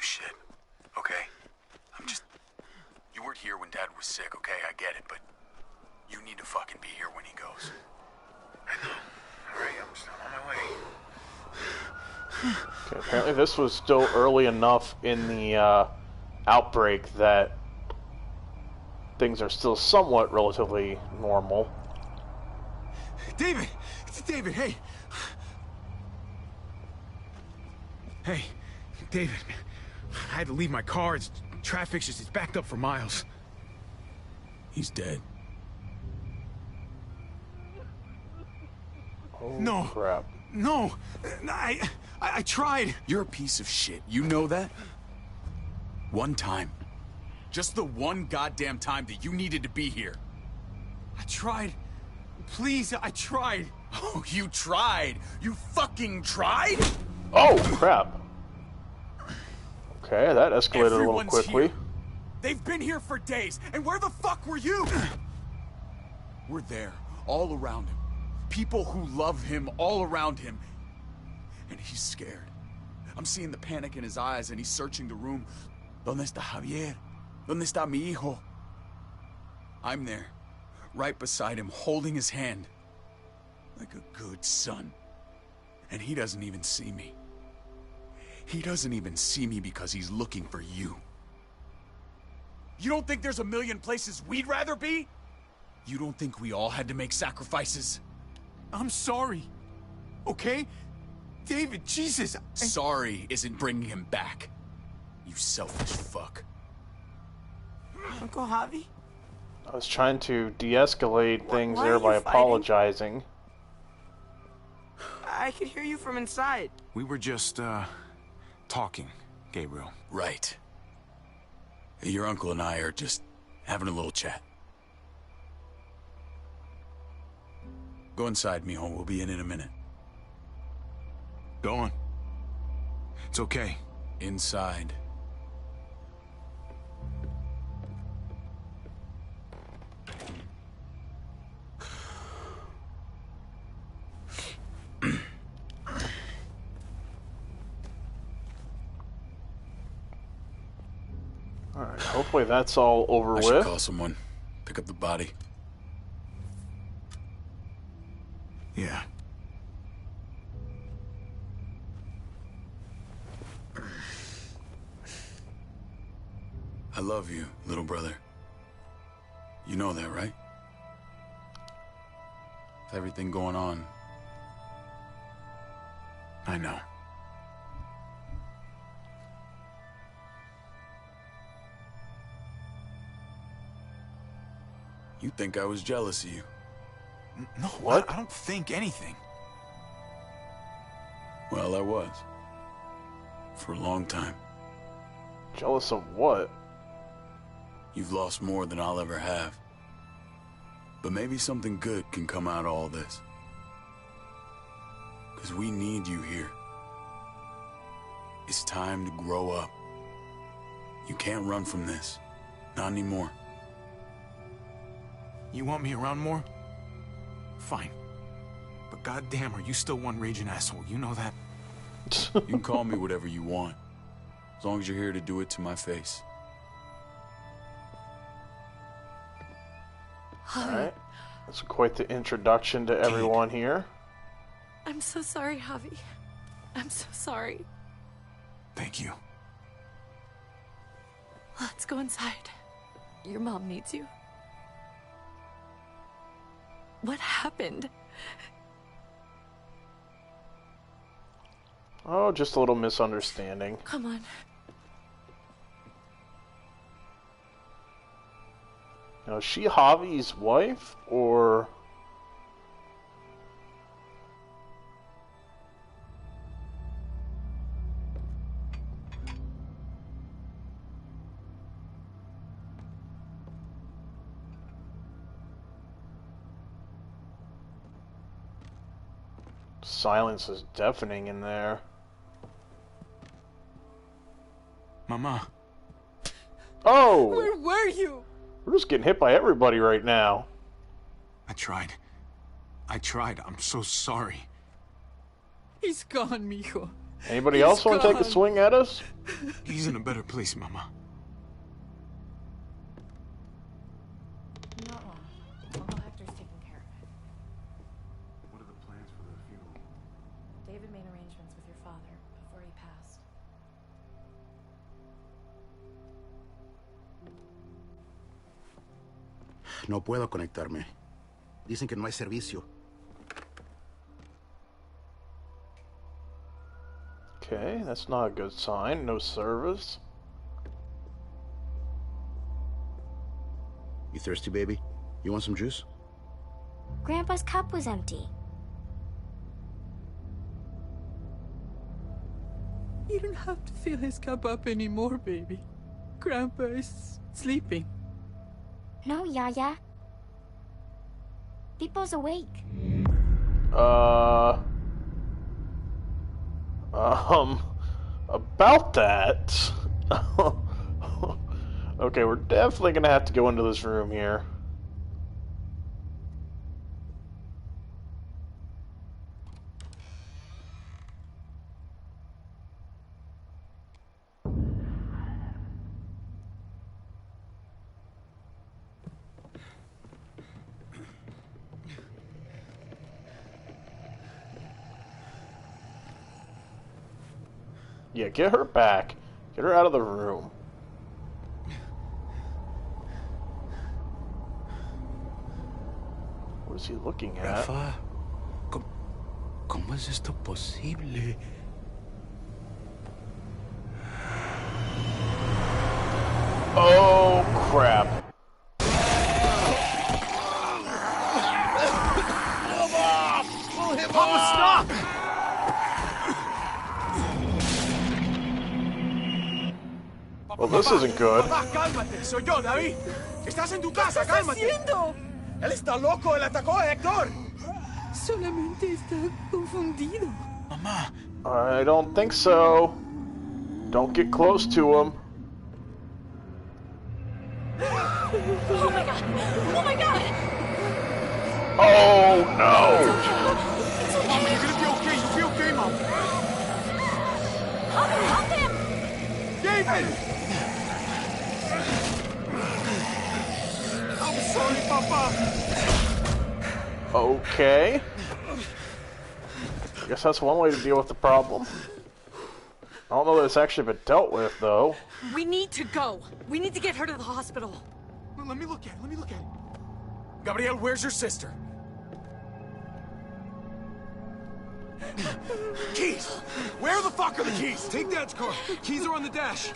shit, okay? You weren't here when Dad was sick, okay? I get it, but you need to fucking be here when he goes. I know. Alright, I'm just on my way. Okay, apparently this was still early enough in the outbreak that things are still somewhat relatively normal. David! David, hey! Hey, David. I had to leave my car. Traffic's just backed up for miles. He's dead. Oh, no. Crap. No. I tried. You're a piece of shit. You know that? One time. Just the one goddamn time that you needed to be here. I tried. Please, I tried. Oh, you tried? You fucking tried? Oh, crap. Okay, that escalated a little quickly. Here. They've been here for days, and where the fuck were you? We're there, all around him. People who love him all around him. And he's scared. I'm seeing the panic in his eyes, and he's searching the room. ¿Dónde está Javier? ¿Dónde está mi hijo? I'm there, right beside him, holding his hand. Like a good son. And he doesn't even see me. He doesn't even see me because he's looking for you. You don't think there's a million places we'd rather be? You don't think we all had to make sacrifices? I'm sorry. Okay? David, Jesus. Sorry isn't bringing him back. You selfish fuck. Uncle Javi? I was trying to de-escalate things Why there are by you fighting? apologizing. I could hear you from inside. We were just, talking, Gabriel. Right. Your uncle and I are just having a little chat. Go inside, mijo. We'll be in a minute. Go on. It's okay. Inside. Alright, hopefully that's all over I should with. call someone. Pick up the body. Yeah. I love you, little brother. You know that, right? With everything going on. I know. You think I was jealous of you. No, What? I don't think anything. Well, I was. For a long time. Jealous of what? You've lost more than I'll ever have. But maybe something good can come out of all this. Because we need you here. It's time to grow up. You can't run from this. Not anymore. You want me around more? Fine. But goddamn, are you still one raging asshole? You know that? You can call me whatever you want. As long as you're here to do it to my face. Alright. That's quite the introduction to everyone here. I'm so sorry, Javi. I'm so sorry. Thank you. Let's go inside. Your mom needs you. What happened? Oh, just a little misunderstanding. Come on. Now, is she Javi's wife, or... Silence is deafening in there. Mama. Oh! Where were you? We're just getting hit by everybody right now. I tried. I'm so sorry. He's gone, mijo. Anybody else want to take a swing at us? He's in a better place, Mama. Not long. Uncle Hector's taking care of it. What are the plans for the funeral? David made arrangements with your father before he passed. No puedo conectarme. Dicen que no hay servicio. Okay, that's not a good sign. No service. You thirsty, baby? You want some juice? Grandpa's cup was empty. You don't have to fill his cup up anymore, baby. Grandpa is sleeping. No, Yaya. People's awake. About that. Okay, we're definitely gonna have to go into this room here. Yeah, get her back. Get her out of the room. What is he looking at? Rafa, ¿cómo es esto posible? Oh, crap. Papa, stop! Well, this isn't good. Papá, cálmate. Soy yo, David. Estás en tu casa, cálmate. ¿Qué estás haciendo? Él está loco. Él atacó a Héctor. Solamente está confundido. Mamá. I don't think so. Don't get close to him. Oh my god! Oh my god! Oh, no! Mama, you're gonna be okay. You'll be okay, Mom. Help him! David! I'm sorry, Papa. Okay. I guess that's one way to deal with the problem. I don't know that it's actually been dealt with, though. We need to go. We need to get her to the hospital. Well, let me look at it. Let me look at it. Gabriel, where's your sister? Keys! Where the fuck are the keys? Take Dad's car. Keys are on the dash.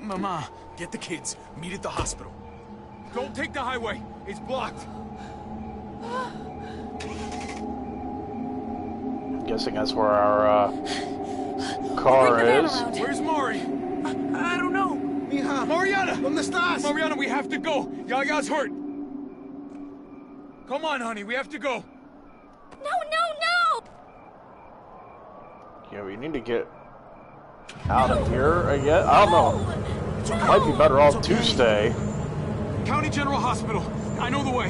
Mama. Get the kids. Meet at the hospital. Don't take the highway. It's blocked. I'm guessing that's where our car is. Where's Mari? I don't know. Mija. Mariana! ¿Dónde estás? Mariana, we have to go. Yaya's hurt. Come on, honey. We have to go. No! Yeah, we need to get out of here, I guess. I don't know. Might be better off to stay. County General Hospital. I know the way.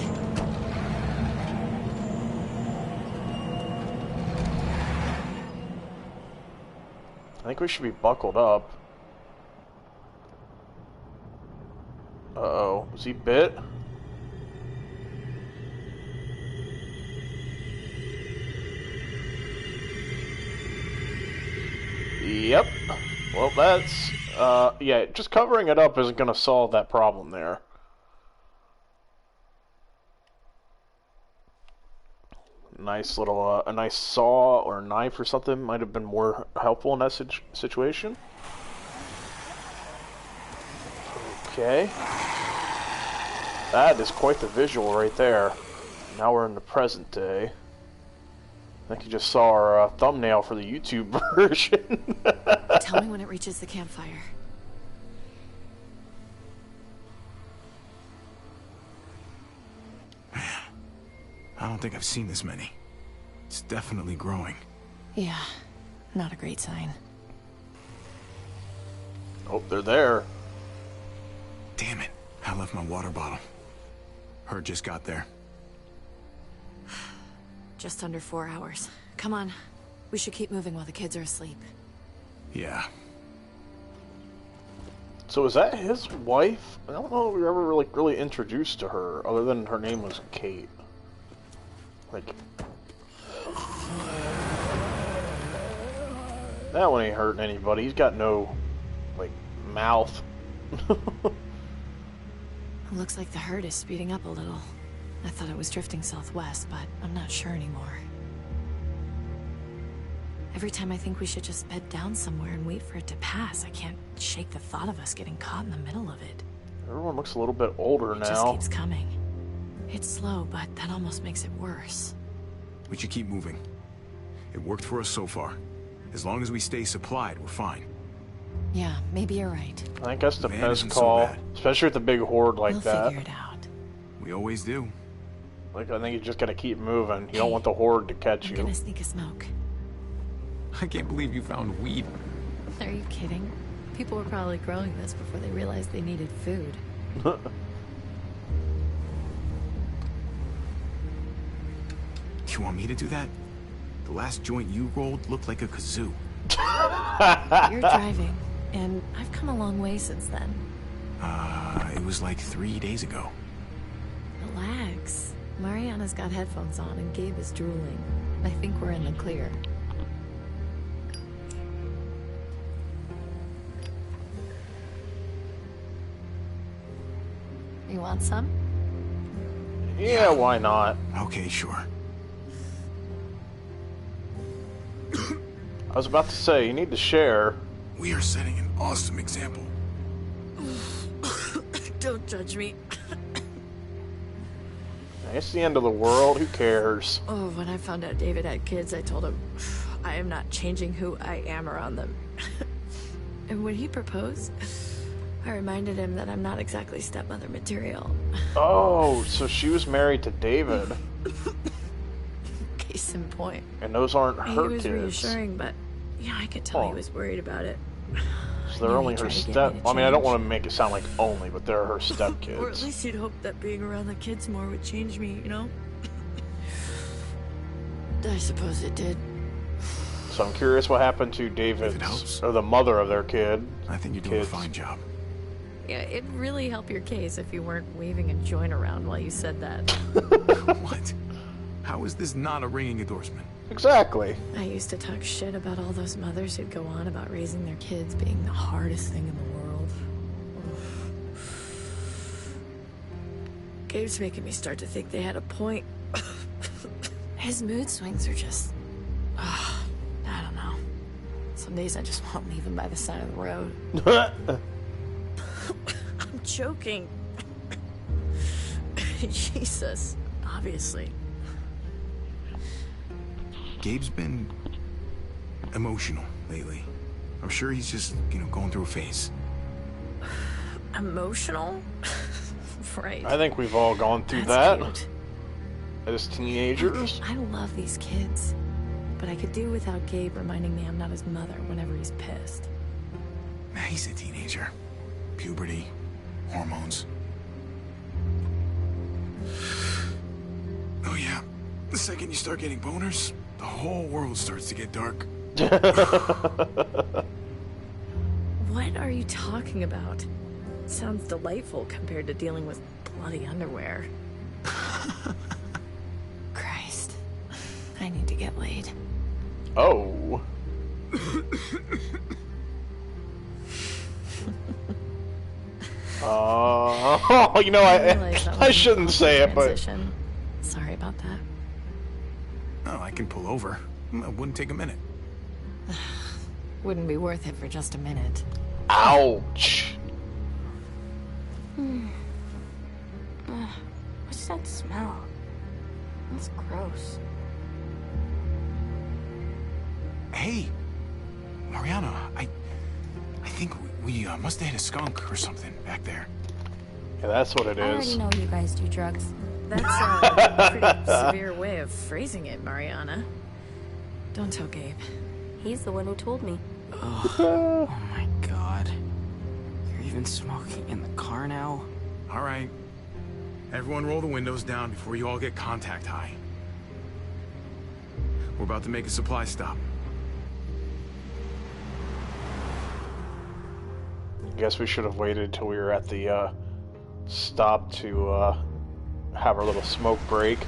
I think we should be buckled up. Uh-oh. Was he bit? Yep. Well, that's... yeah, just covering it up isn't going to solve that problem there. Nice little, a nice saw or knife or something might have been more helpful in that situation. Okay. That is quite the visual right there. Now we're in the present day. I think you just saw our thumbnail for the YouTube version. Tell me when it reaches the campfire. I don't think I've seen this many. It's definitely growing. Yeah, not a great sign. Oh, they're there. Damn it. I left my water bottle. Her just got there. Just under 4 hours. Come on. We should keep moving while the kids are asleep. Yeah. So is that his wife? I don't know if we were ever really introduced to her, other than her name was Kate. Like... That one ain't hurting anybody. He's got no, like, mouth. Looks like the herd is speeding up a little. I thought it was drifting southwest, but I'm not sure anymore. Every time I think we should just bed down somewhere and wait for it to pass, I can't shake the thought of us getting caught in the middle of it. Everyone looks a little bit older It now. just keeps coming. It's slow, but that almost makes it worse. We should keep moving. It worked for us so far. As long as we stay supplied, we're fine. Yeah, maybe you're right. I think that's the Van best isn't so call, bad. especially with a big horde like We'll that. figure it out. We always do. Like, I think you just gotta keep moving. You don't want the horde to catch I'm you. gonna sneak a smoke. I can't believe you found weed. Are you kidding? People were probably growing this before they realized they needed food. Do you want me to do that? The last joint you rolled looked like a kazoo. You're driving, and I've come a long way since then. It was like 3 days ago. Relax. Mariana's got headphones on, and Gabe is drooling. I think we're in the clear. You want some? Yeah, why not? Okay, sure. I was about to say, you need to share. We are setting an awesome example. Don't judge me. It's the end of the world, who cares? Oh, when I found out David had kids, I told him, I am not changing who I am around them. And when he proposed, I reminded him that I'm not exactly stepmother material. Oh, so she was married to David. Case in point. And those aren't He her was kids. reassuring, but yeah, I could tell Oh. he was worried about it. So they're only her step... I mean, I don't want to make it sound like only, but they're her Or at stepkids. least he'd hoped that being around the kids more would change me, you know? I suppose it did. So I'm curious what happened to If it David's... helps. Or the mother of their kid. I think you're doing Kids. a fine job. Yeah, it'd really help your case if you weren't waving a joint around while you said that. What? How is this not a ringing endorsement? Exactly. I used to talk shit about all those mothers who'd go on about raising their kids being the hardest thing in the world. Gabe's making me start to think they had a point. His mood swings are just... I don't know. Some days I just want to leave him by the side of the road. I'm joking. Jesus, obviously. Gabe's been emotional lately. I'm sure he's just, going through a phase. Emotional? Right. I think we've all gone through That's that cute. as teenagers. I love these kids, but I could do without Gabe reminding me I'm not his mother whenever he's pissed. He's a teenager. Puberty, hormones. Oh yeah, the second you start getting boners, the whole world starts to get dark. What are you talking about? Sounds delightful compared to dealing with bloody underwear. Christ. I need to get laid. Oh. I shouldn't say it, but... Transition. Sorry about that. Oh, I can pull over. It wouldn't take a minute. Wouldn't be worth it for just a minute. Ouch. What's that smell? That's gross. Hey, Mariana, I think we must have hit a skunk or something back there. Yeah, that's what it I already is. know you guys do drugs. That's a pretty severe way of phrasing it, Mariana. Don't tell Gabe. He's the one who told me. Oh my god. You're even smoking in the car now? All right. Everyone roll the windows down before you all get contact high. We're about to make a supply stop. Guess we should have waited until we were at the stop to have our little smoke break.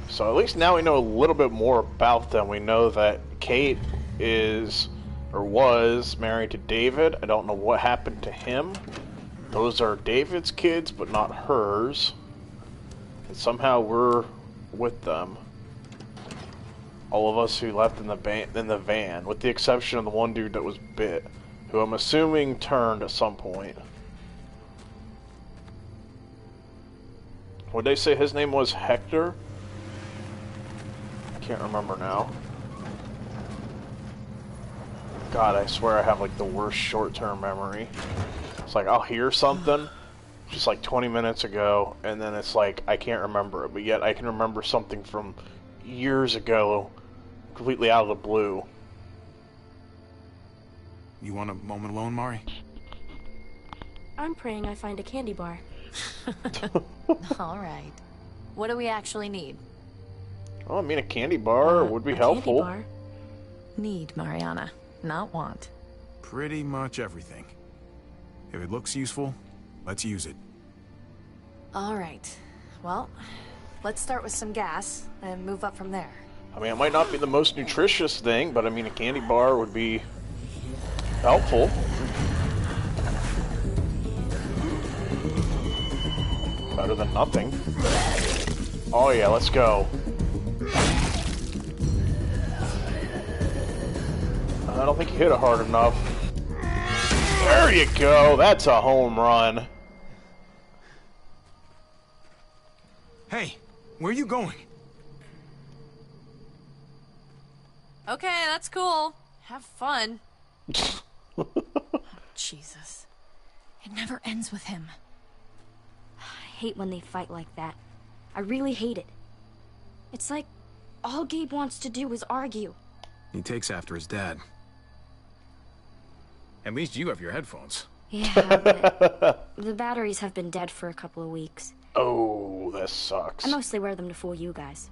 So at least now we know a little bit more about them. We know that Kate is, or was, married to David. I don't know what happened to him. Those are David's kids, but not hers. And somehow we're with them. All of us who left in the van, with the exception of the one dude that was bit, who I'm assuming turned at some point. Would they say his name was Hector? I can't remember now. God, I swear I have like the worst short-term memory. It's like I'll hear something just like 20 minutes ago, and then it's like I can't remember it, but yet I can remember something from years ago completely out of the blue. You want a moment alone, Mari? I'm praying I find a candy bar. All right. What do we actually need? Oh, I mean, a candy bar would be helpful. Candy bar? Need, Mariana, not want. Pretty much everything. If it looks useful, let's use it. All right. Well, let's start with some gas and move up from there. I mean, it might not be the most nutritious thing, but I mean, a candy bar would be helpful. Better than nothing. Oh yeah, let's go. I don't think you hit it hard enough. There you go. That's a home run. Hey, where are you going? Okay, that's cool. Have fun. Oh, Jesus. It never ends with him. I hate when they fight like that. I really hate it. It's like all Gabe wants to do is argue. He takes after his dad. At least you have your headphones. Yeah, but the batteries have been dead for a couple of weeks. Oh, that sucks. I mostly wear them to fool you guys.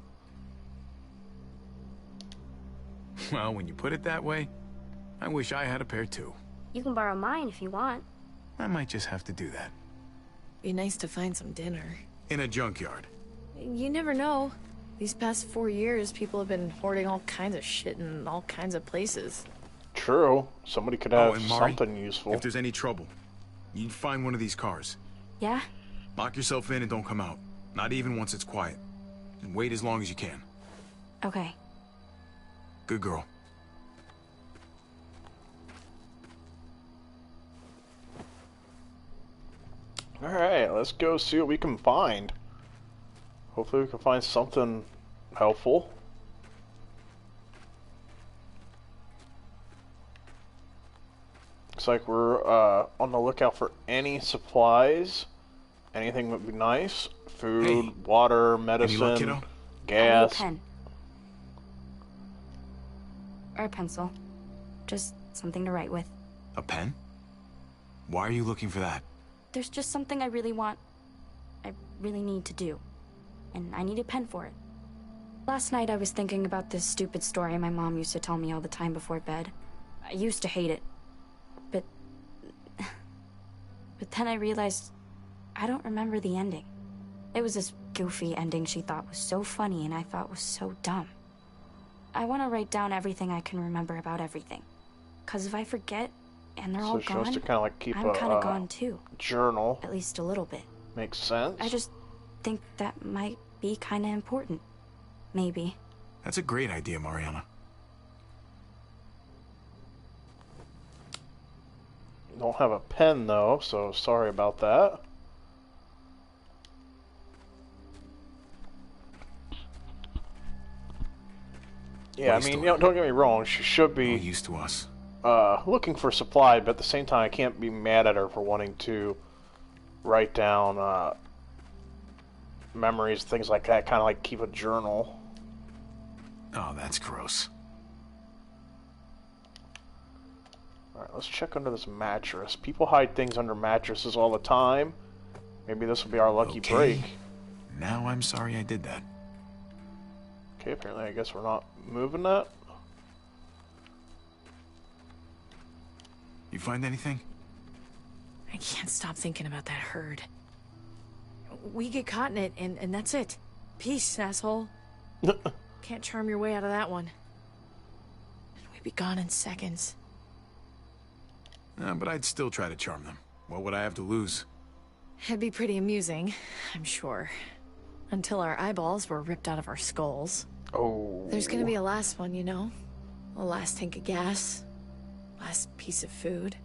Well, when you put it that way, I wish I had a pair too. You can borrow mine if you want. I might just have to do that. Be nice to find some dinner. In a junkyard. You never know. These past 4 years, people have been hoarding all kinds of shit in all kinds of places. True. Somebody could have something useful. If there's any trouble, you find one of these cars. Yeah? Lock yourself in and don't come out. Not even once it's quiet. And wait as long as you can. Okay. Good girl. Alright, let's go see what we can find. Hopefully we can find something helpful. Looks like we're on the lookout for any supplies. Anything would be nice. Food, water, medicine, luck, kiddo? gas. I need a pen. Or a pencil. Just something to write with. A pen? Why are you looking for that? There's just something I really need to do. And I need a pen for it. Last night I was thinking about this stupid story my mom used to tell me all the time before bed. I used to hate it. But then I realized I don't remember the ending. It was this goofy ending she thought was so funny and I thought was so dumb. I want to write down everything I can remember about everything. 'Cause if I forget and they're all she gone, wants to kind of like keep I'm kind of gone too. Journal. At least a little bit. Makes sense. I just think that might be kind of important. Maybe. That's a great idea, Mariana. Don't have a pen though, so sorry about that. Yeah, I mean, don't get me wrong, she should be used to us. Looking for supply, but at the same time I can't be mad at her for wanting to write down memories, things like that, kind of like keep a journal. Oh, that's gross. Alright, let's check under this mattress. People hide things under mattresses all the time. Maybe this will be our lucky break. Now I'm sorry I did that. Okay, apparently I guess we're not moving that. You find anything? I can't stop thinking about that herd. We get caught in it, and that's it. Peace, asshole. Can't charm your way out of that one. And we'd be gone in seconds. But I'd still try to charm them. What would I have to lose? It'd be pretty amusing, I'm sure. Until our eyeballs were ripped out of our skulls. Oh. There's gonna be a last one, you know? A last tank of gas. Last piece of food.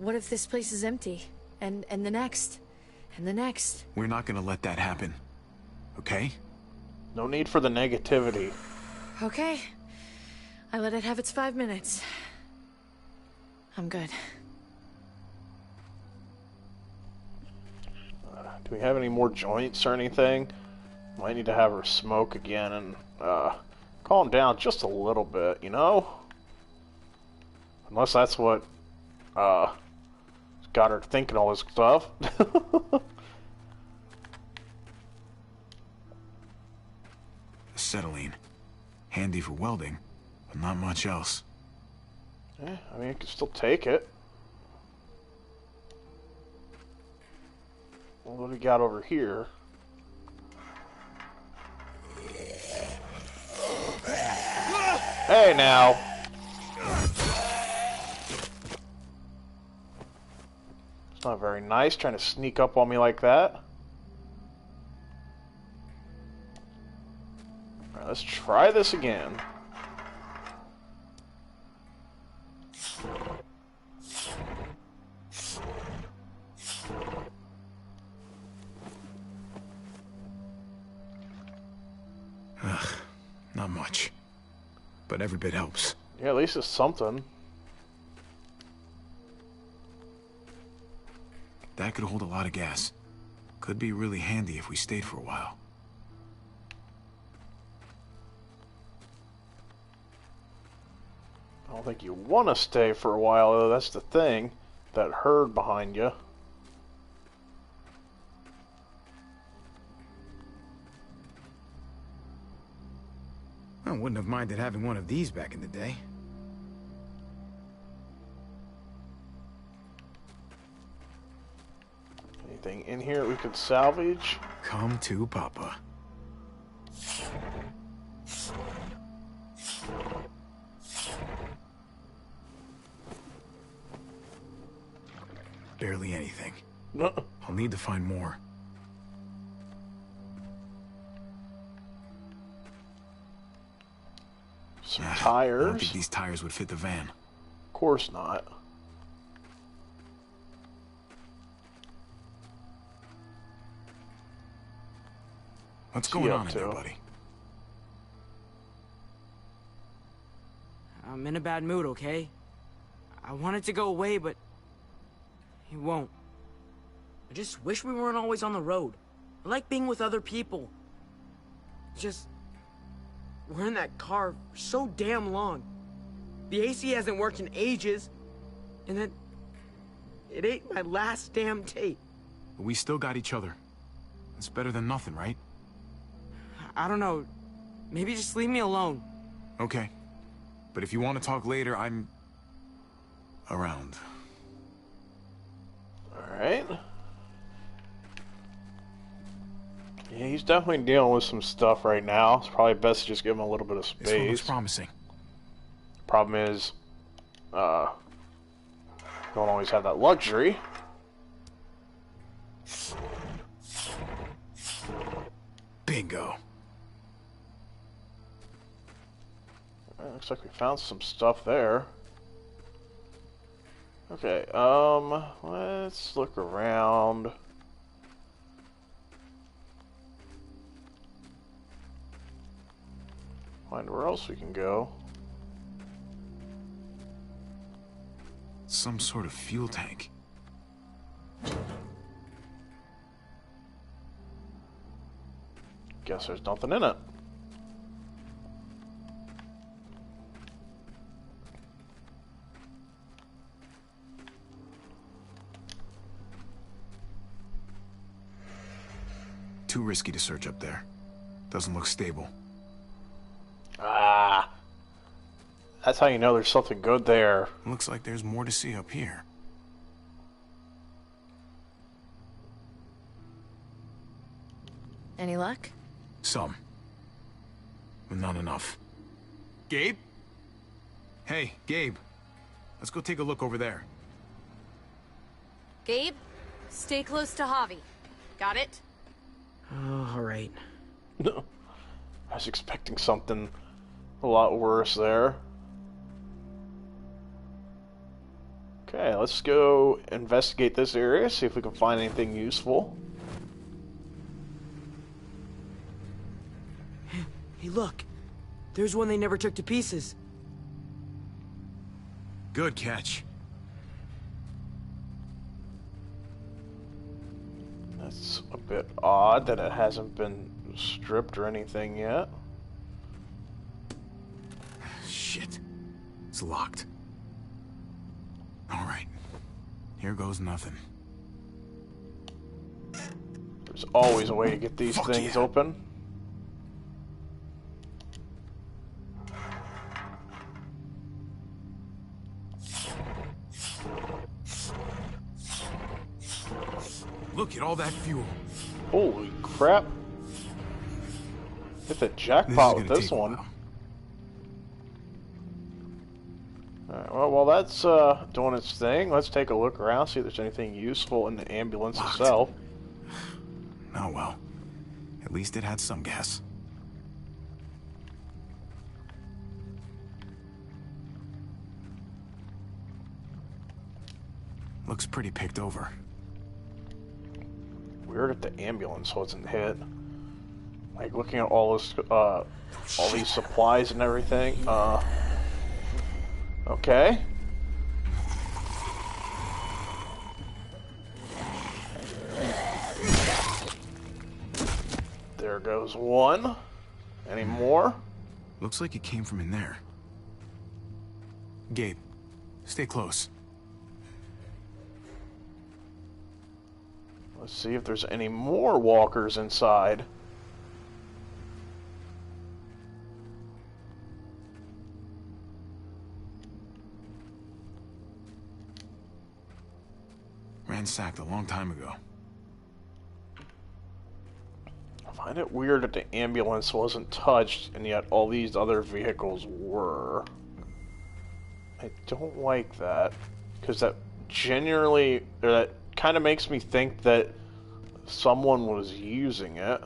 What if this place is empty? And the next? And the next? We're not gonna let that happen. Okay? No need for the negativity. Okay. I let it have its 5 minutes. I'm good. Do we have any more joints or anything? Might need to have her smoke again and calm down just a little bit, you know? Unless that's what got her thinking all this stuff. Acetylene. Handy for welding, but not much else. Yeah, I mean, you can still take it. What do we got over here? Hey, now! It's not very nice trying to sneak up on me like that. Alright, let's try this again. Ugh, not much. But every bit helps. Yeah, at least it's something. That could hold a lot of gas. Could be really handy if we stayed for a while. I don't think you want to stay for a while, though. That's the thing. That herd behind you. I wouldn't have minded having one of these back in the day. Anything in here we could salvage? Come to Papa. Barely anything. I'll need to find more. Some I tires. don't think these tires would fit the van. Of course not. What's going on in there, buddy? I'm in a bad mood, okay? I want it to go away, but it won't. I just wish we weren't always on the road. I like being with other people. Just... we're in that car for so damn long. The AC hasn't worked in ages. And then... it ate my last damn tape. But we still got each other. It's better than nothing, right? I don't know. Maybe just leave me alone. Okay. But if you want to talk later, I'm... around. Alright. Yeah, he's definitely dealing with some stuff right now. It's probably best to just give him a little bit of This one looks space. promising. Problem is, don't always have that luxury. Bingo. Looks like we found some stuff there. Okay, let's look around. Find where else we can go. Some sort of fuel tank. Guess there's nothing in it. Too risky to search up there. Doesn't look stable. Ah. That's how you know there's something good there. Looks like there's more to see up here. Any luck? Some. But not enough. Gabe? Hey, Gabe. Let's go take a look over there. Gabe, stay close to Javi. Got it? Oh, all right. No. I was expecting something a lot worse there. Okay, let's go investigate this area, see if we can find anything useful. Hey, look. There's one they never took to pieces. Good catch. That's a bit odd that it hasn't been stripped or anything yet. Shit. It's locked. Alright. Here goes nothing. There's always a way to get these things open. Look at all that fuel. Holy crap. Hit the jackpot with this one. Alright, well, while that's doing its thing, let's take a look around, see if there's anything useful in the ambulance itself. Oh well. At least it had some gas. Looks pretty picked over. Weird if the ambulance wasn't hit. Like, looking at all this, all these supplies and everything, okay. There goes one. Any more? Looks like it came from in there. Gabe, stay close. Let's see if there's any more walkers inside. Ransacked a long time ago. I find it weird that the ambulance wasn't touched, and yet all these other vehicles were. I don't like that, because that genuinely, or that kind of makes me think that someone was using it.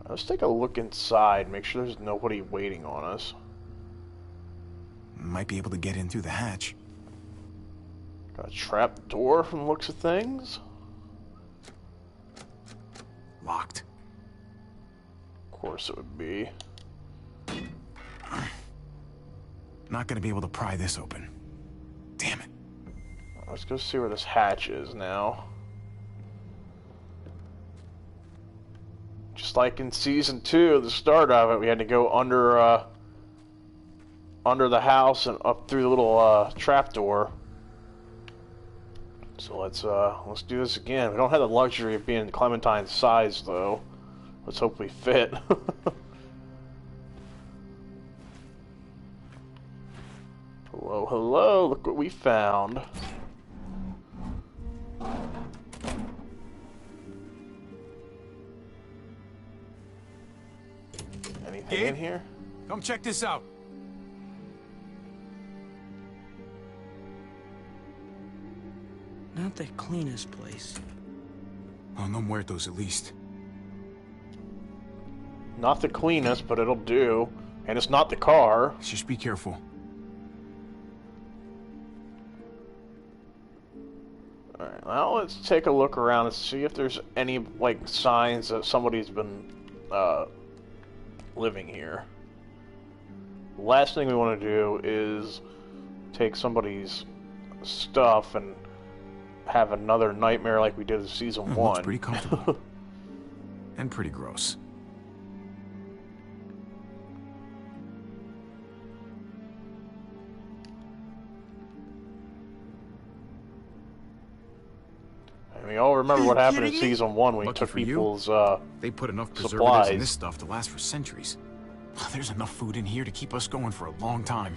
Let's take a look inside, make sure there's nobody waiting on us. Might be able to get in through the hatch. Got a trap door from the looks of things. Locked. Of course it would be. Not gonna be able to pry this open. Damn it. Let's go see where this hatch is now. Just like in Season 2, the start of it, we had to go under the house and up through the little trapdoor. So let's do this again. We don't have the luxury of being Clementine's size, though. Let's hope we fit. Hello, hello, look what we found. Anything in here? Come check this out. Not the cleanest place. Oh, no muertos at least. Not the cleanest, but it'll do. And it's not the car. Just be careful. Alright, now let's take a look around and see if there's any, like, signs that somebody's been, living here. Last thing we want to do is take somebody's stuff and have another nightmare like we did in Season 1. Looks pretty comfortable. And pretty gross. I We all remember what happened in kidding me? season 1 when he Lucky took for you, people's they put enough preservatives supplies. in this stuff to last for centuries. There's enough food in here to keep us going for a long time.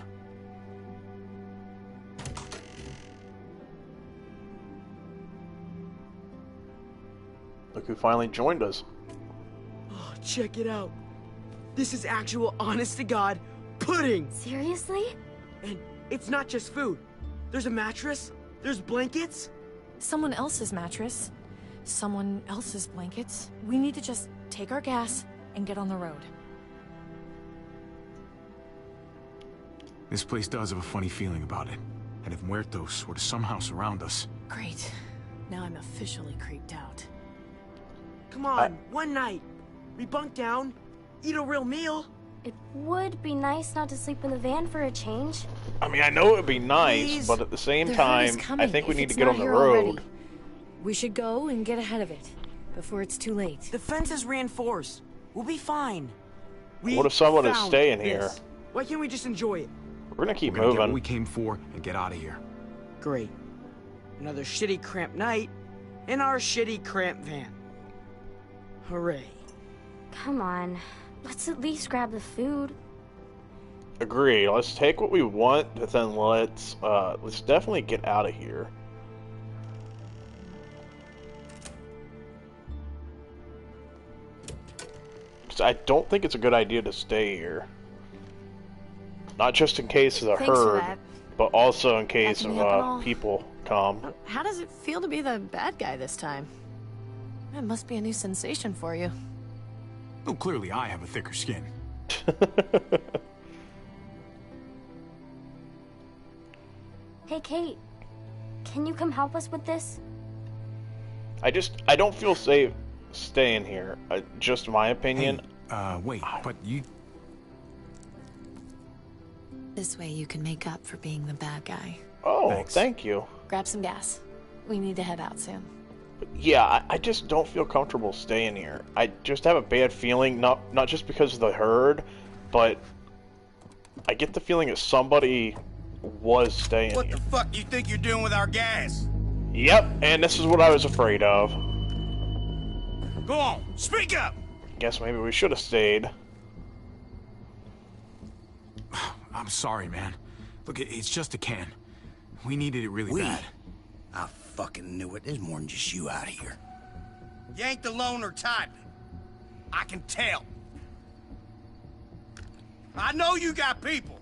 Look who finally joined us. Oh, check it out. This is actual honest-to-God pudding. Seriously? And it's not just food. There's a mattress. There's blankets. Someone else's mattress. Someone else's blankets. We need to just take our gas and get on the road. This place does have a funny feeling about it. And if Muertos were to somehow surround us... Great. Now I'm officially creeped out. Come on, one night. We bunk down, eat a real meal. It would be nice not to sleep in the van for a change. I mean, I know it would be nice, Please. but at the same The herd is time, I coming think we if need it's to get not on the here road. already. We should go and get ahead of it before it's too late. The fence is reinforced. We'll be fine. We What if someone is found staying this. here? Why can't we just enjoy it? We're gonna keep We're gonna get what moving. we came for and get out of here. Great. Another shitty cramped night in our shitty cramped van. Hooray. Come on. Let's at least grab the food. Agree. Let's take what we want, but then let's definitely get out of here. 'Cause I don't think it's a good idea to stay here. Not just in case of the Thanks for herd, that. but also in case Backing of me up and all. people come. How does it feel to be the bad guy this time? It must be a new sensation for you. Oh, clearly I have a thicker skin. Hey, Kate. Can you come help us with this? I don't feel safe staying here. Just my opinion. Hey, wait, but you... This way you can make up for being the bad guy. Oh, Thanks. thank you. Grab some gas. We need to head out soon. Yeah, I just don't feel comfortable staying here. I just have a bad feeling, not just because of the herd, but I get the feeling that somebody was staying What here. the fuck you think you're doing with our gas? Yep, and this is what I was afraid of. Go on, speak up! Guess maybe we should have stayed. I'm sorry, man. Look, it's just a can. We needed it really We? bad. I fucking knew it. There's more than just you out here. You ain't the loner type. I can tell. I know you got people.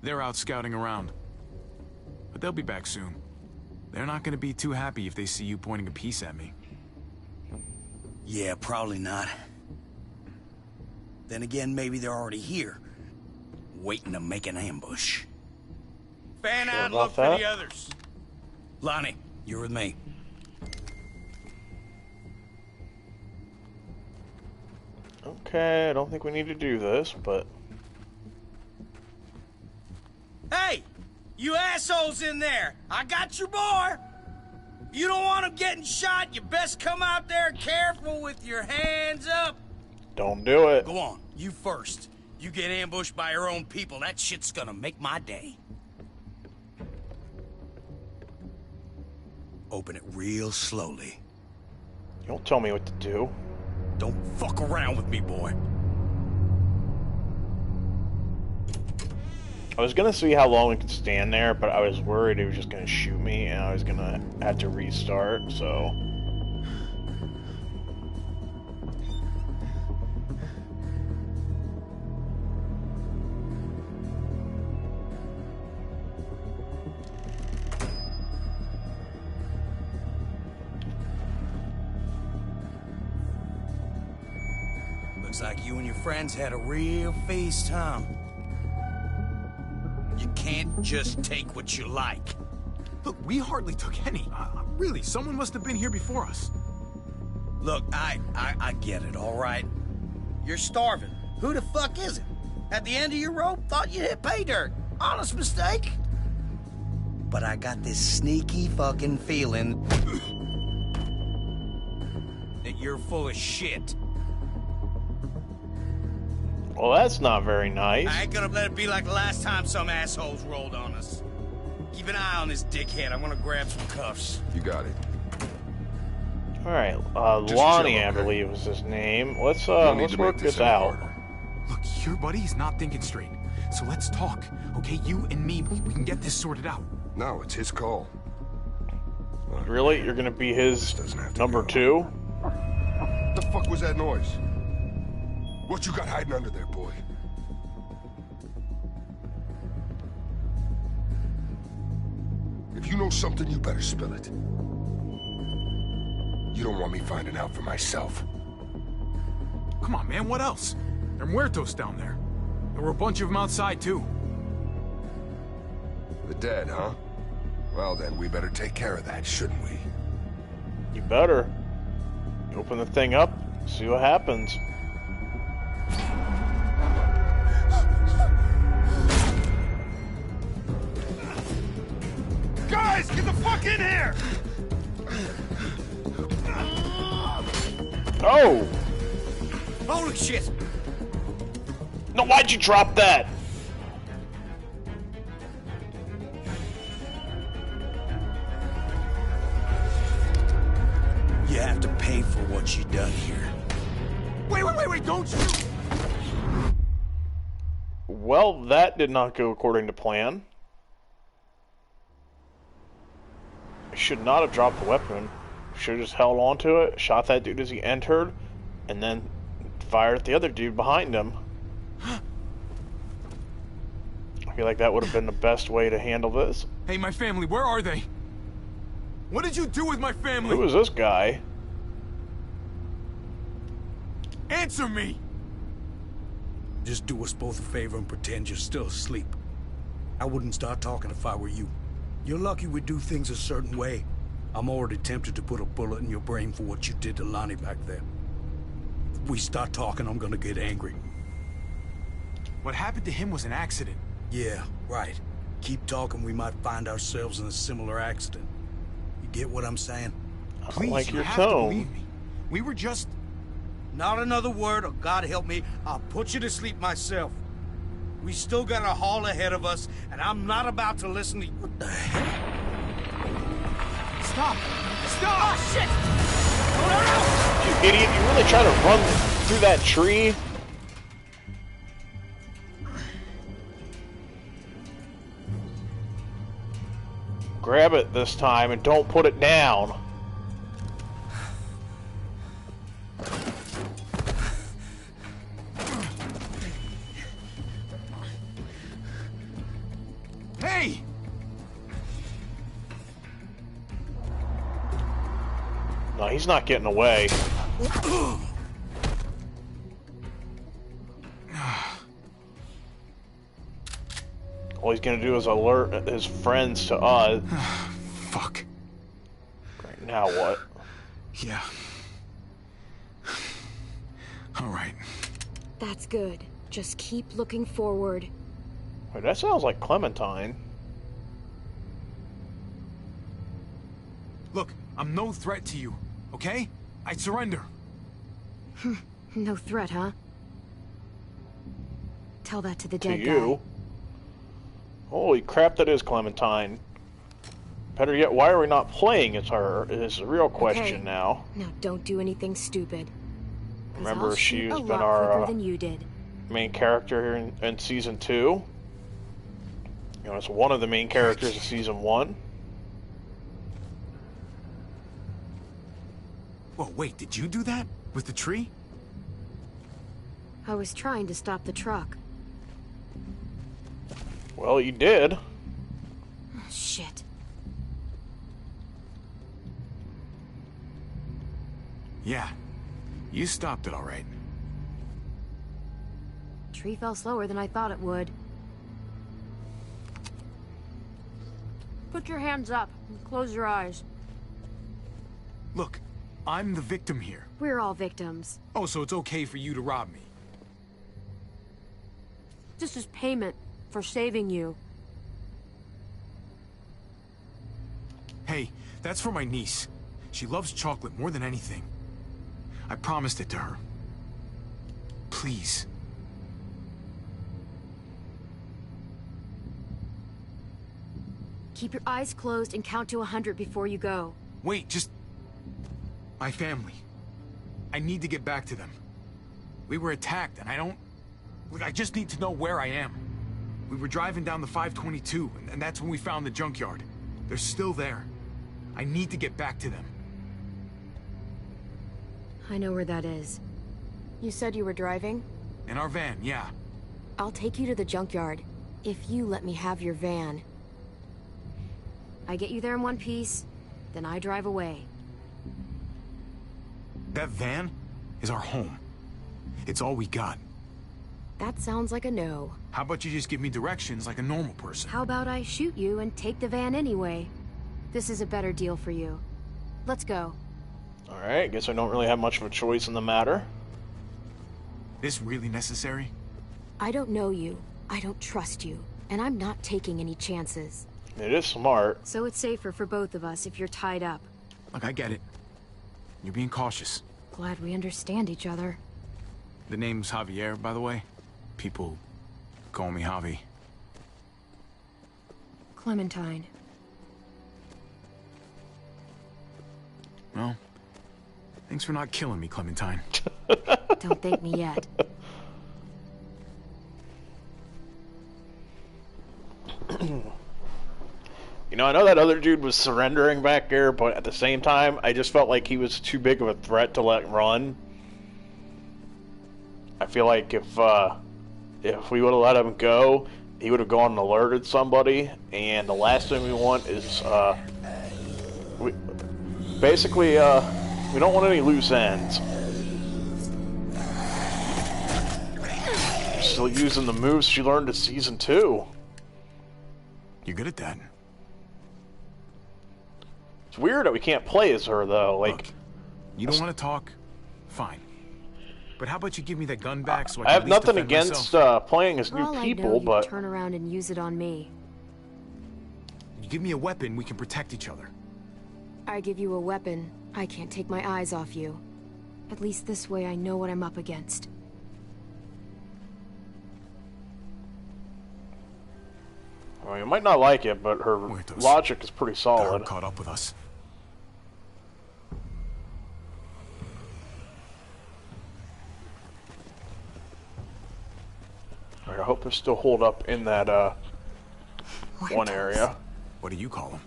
They're out scouting around. But they'll be back soon. They're not gonna be too happy if they see you pointing a piece at me. Yeah, probably not. Then again, maybe they're already here, waiting to make an ambush. Fan Sure out and about look for that? the others. Lonnie, you're with me. Okay, I don't think we need to do this, but... Hey, you assholes in there! I got your boy! You don't want him getting shot, you best come out there careful with your hands up. Don't do it. Go on, you first. You get ambushed by your own people, that shit's gonna make my day. Open it real slowly. You don't tell me what to do. Don't fuck around with me, boy. I was gonna see how long we could stand there, but I was worried he was just gonna shoot me and I was gonna have to restart, so... Looks like you and your friends had a real feast, huh? You can't just take what you like. Look, we hardly took any. Really, someone must have been here before us. Look, I get it, all right? You're starving. Who the fuck is it? At the end of your rope, thought you hit pay dirt. Honest mistake. But I got this sneaky fucking feeling that you're full of shit. Well, that's not very nice. I ain't gonna let it be like the last time some assholes rolled on us. Keep an eye on this dickhead. I'm gonna grab some cuffs. You got it. Alright, Just Lonnie, chill, I okay? believe was his name. Let's No need let's to make work this any out. harder. Look, your buddy's not thinking straight. So let's talk, okay? You and me, we can get this sorted out. No, it's his call. Look, Really? You're gonna be his doesn't have to number go. 2? What the fuck was that noise? What you got hiding under there, boy? If you know something, you better spill it. You don't want me finding out for myself. Come on, man, what else? There are muertos down there. There were a bunch of them outside, too. The dead, huh? Well then, we better take care of that, shouldn't we? You better. Open the thing up, see what happens. Guys, get the fuck in here! Oh! Holy shit! No, why'd you drop that? You have to pay for what you done here. Wait, don't shoot! Well, that did not go according to plan. I should not have dropped the weapon. Should have just held on to it, shot that dude as he entered, and then fired at the other dude behind him. I feel like that would have been the best way to handle this. Hey, my family, where are they? What did you do with my family? Who is this guy? Answer me! Just do us both a favor and pretend you're still asleep. I wouldn't start talking if I were you. You're lucky we do things a certain way. I'm already tempted to put a bullet in your brain for what you did to Lonnie back then. If we start talking, I'm gonna get angry. What happened to him was an accident. Yeah, right. Keep talking, we might find ourselves in a similar accident. You get what I'm saying? Please, like you your have tone. to believe me. We were just... Not another word, or God help me, I'll put you to sleep myself. We still got a haul ahead of us, and I'm not about to listen to you. What the hell? Stop! Stop! Oh, shit! You idiot, you really try to run through that tree? Grab it this time and don't put it down. Hey! No, he's not getting away. All he's gonna do is alert his friends to us. Fuck. Right, now what? Yeah. All right. That's good. Just keep looking forward. Wait, that sounds like Clementine. Look, I'm no threat to you, okay? I surrender. No threat, huh? Tell that to the To dead you. guy. Holy crap, that is Clementine. Better yet, why are we not playing as her? Is the real question Okay. now. Now don't do anything stupid. 'Cause Remember, I'll she's shoot a been lot our quicker than you did. main character here in season 2. You know, it's one of the main characters of season 1. Whoa, wait, did you do that? With the tree? I was trying to stop the truck. Well, you did. Shit. Yeah. You stopped it all right. Tree fell slower than I thought it would. Put your hands up and close your eyes. Look, I'm the victim here. We're all victims. Oh, so it's okay for you to rob me. This is payment for saving you. Hey, that's for my niece. She loves chocolate more than anything. I promised it to her. Please. Keep your eyes closed and count to 100 before you go. Wait, just... My family. I need to get back to them. We were attacked, and I don't... Look, I just need to know where I am. We were driving down the 522, and that's when we found the junkyard. They're still there. I need to get back to them. I know where that is. You said you were driving? In our van, yeah. I'll take you to the junkyard, if you let me have your van. I get you there in one piece, then I drive away. That van is our home. It's all we got. That sounds like a no. How about you just give me directions like a normal person? How about I shoot you and take the van anyway? This is a better deal for you. Let's go. Alright, guess I don't really have much of a choice in the matter. This really necessary? I don't know you. I don't trust you. And I'm not taking any chances. It is smart. So it's safer for both of us if you're tied up. Look, I get it. You're being cautious. Glad we understand each other. The name's Javier, by the way. People call me Javi. Clementine. Well, thanks for not killing me, Clementine. Don't thank me yet. You know, I know that other dude was surrendering back there, but at the same time, I just felt like he was too big of a threat to let run. I feel like if we would have let him go, he would have gone and alerted somebody, and the last thing we want is, we don't want any loose ends. Still using the moves she learned in Season 2. You're good at that. It's weird that we can't play as her, though. Like, look, you don't want to talk? Fine. But how about you give me that gun back so I can I have at least nothing defend against myself? playing as For new all people, I know, but you turn around and use it on me. You give me a weapon, we can protect each other. I give you a weapon, I can't take my eyes off you. At least this way I know what I'm up against. well, you might not like it, but her logic is pretty solid. Caught up with us. I hope they still hold up in that one area. What do you call them?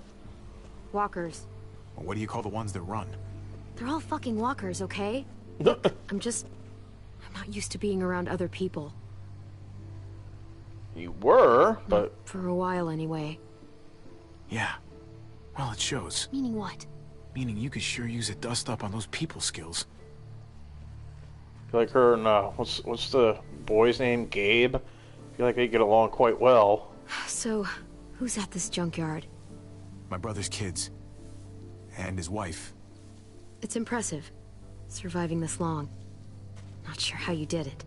Walkers. Well, what do you call the ones that run? They're all fucking walkers, okay? Look, I'm not used to being around other people. You were, but... For a while, anyway. Yeah. Well, it shows. Meaning what? Meaning you could sure use a dust-up on those people skills. I feel like her and, what's the boy's name? Gabe? I feel like they get along quite well. So, who's at this junkyard? My brother's kids. And his wife. It's impressive. Surviving this long. Not sure how you did it.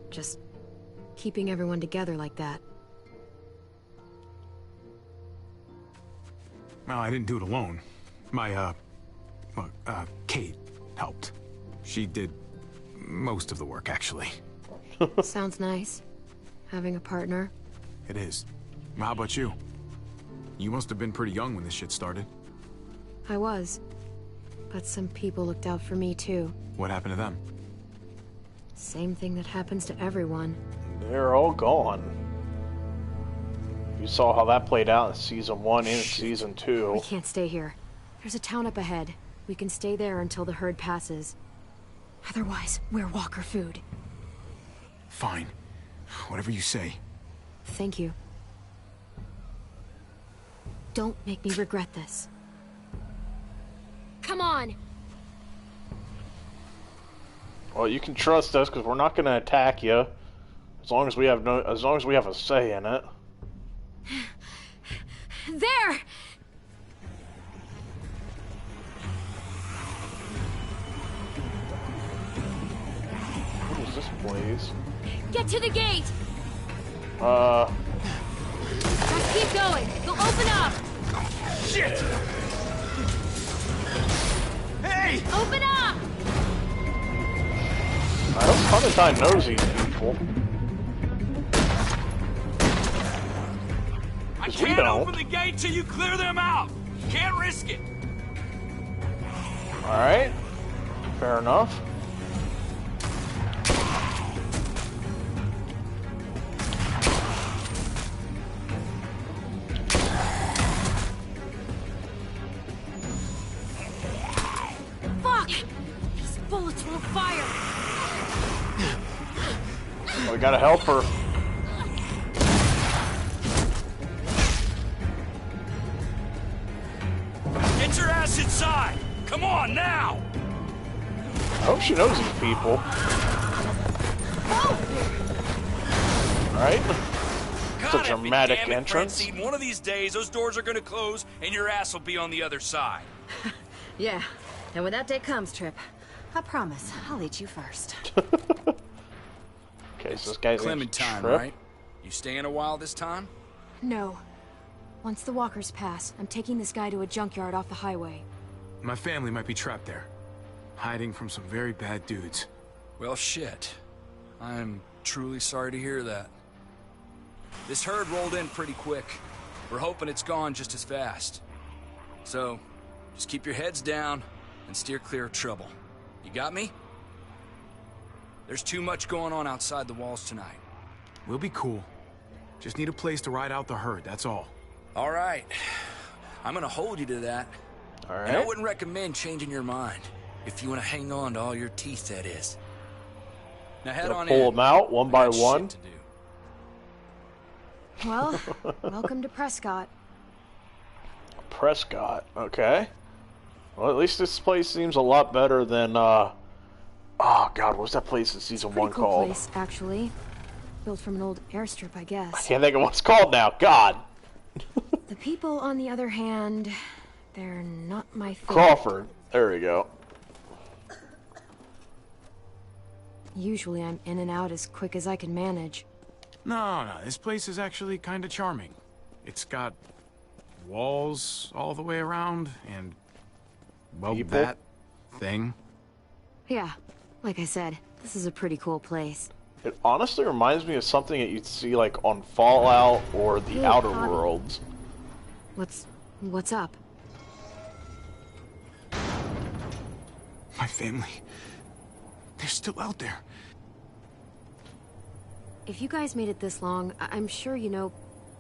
Just... keeping everyone together like that. Well, I didn't do it alone. My, Kate helped. She did most of the work, actually. Sounds nice. Having a partner. It is. How about you? You must have been pretty young when this shit started. I was. But some people looked out for me, too. What happened to them? Same thing that happens to everyone. They're all gone. You saw how that played out in Season 1 and Season 2. We can't stay here. There's a town up ahead. We can stay there until the herd passes. Otherwise, we're walker food. Fine. Whatever you say. Thank you. Don't make me regret this. Come on! Well, you can trust us because we're not going to attack you, as long as we have a say in it. There! What is this place? Get to the gate! Just keep going. You'll open up. Shit! Hey! Open up! I hope Clementine knows these people. Because We Can't don't. open the gate till you clear them out. Can't risk it. Alright. Fair enough. Fuck! These bullets won't fire. We gotta help her. Get your ass inside. Come on now. I hope she knows these people. Alright. It's a dramatic entrance. Francine, one of these days, those doors are gonna close and your ass will be on the other side. Yeah, and when that day comes, Trip, I promise I'll eat you first. Okay, so this guy's Clementine, right? You staying a while this time? No. Once the walkers pass, I'm taking this guy to a junkyard off the highway. My family might be trapped there, hiding from some very bad dudes. Well, shit. I'm truly sorry to hear that. This herd rolled in pretty quick. We're hoping it's gone just as fast. So, just keep your heads down and steer clear of trouble. You got me? There's too much going on outside the walls tonight. We'll be cool. Just need a place to ride out the herd, that's all. All right. I'm gonna hold you to that. All right. And I wouldn't recommend changing your mind. If you want to hang on to all your teeth, that is. Now head on in. Pull them out one by one. Well, welcome to Prescott. Prescott, okay. Well, at least this place seems a lot better than, oh god, what's that place in season 1 Cool called? place, actually. Built from an old airstrip, I guess. I can't think of what it's called now, god! The people, on the other hand, they're not my favorite. Crawford, there we go. Usually I'm in and out as quick as I can manage. No, this place is actually kind of charming. It's got walls all the way around, and, well, People? that thing. Yeah, like I said, this is a pretty cool place. It honestly reminds me of something that you'd see, like, on Fallout or the Hey, Outer Javi. Worlds. What's up? My family. They're still out there. If you guys made it this long, I'm sure you'll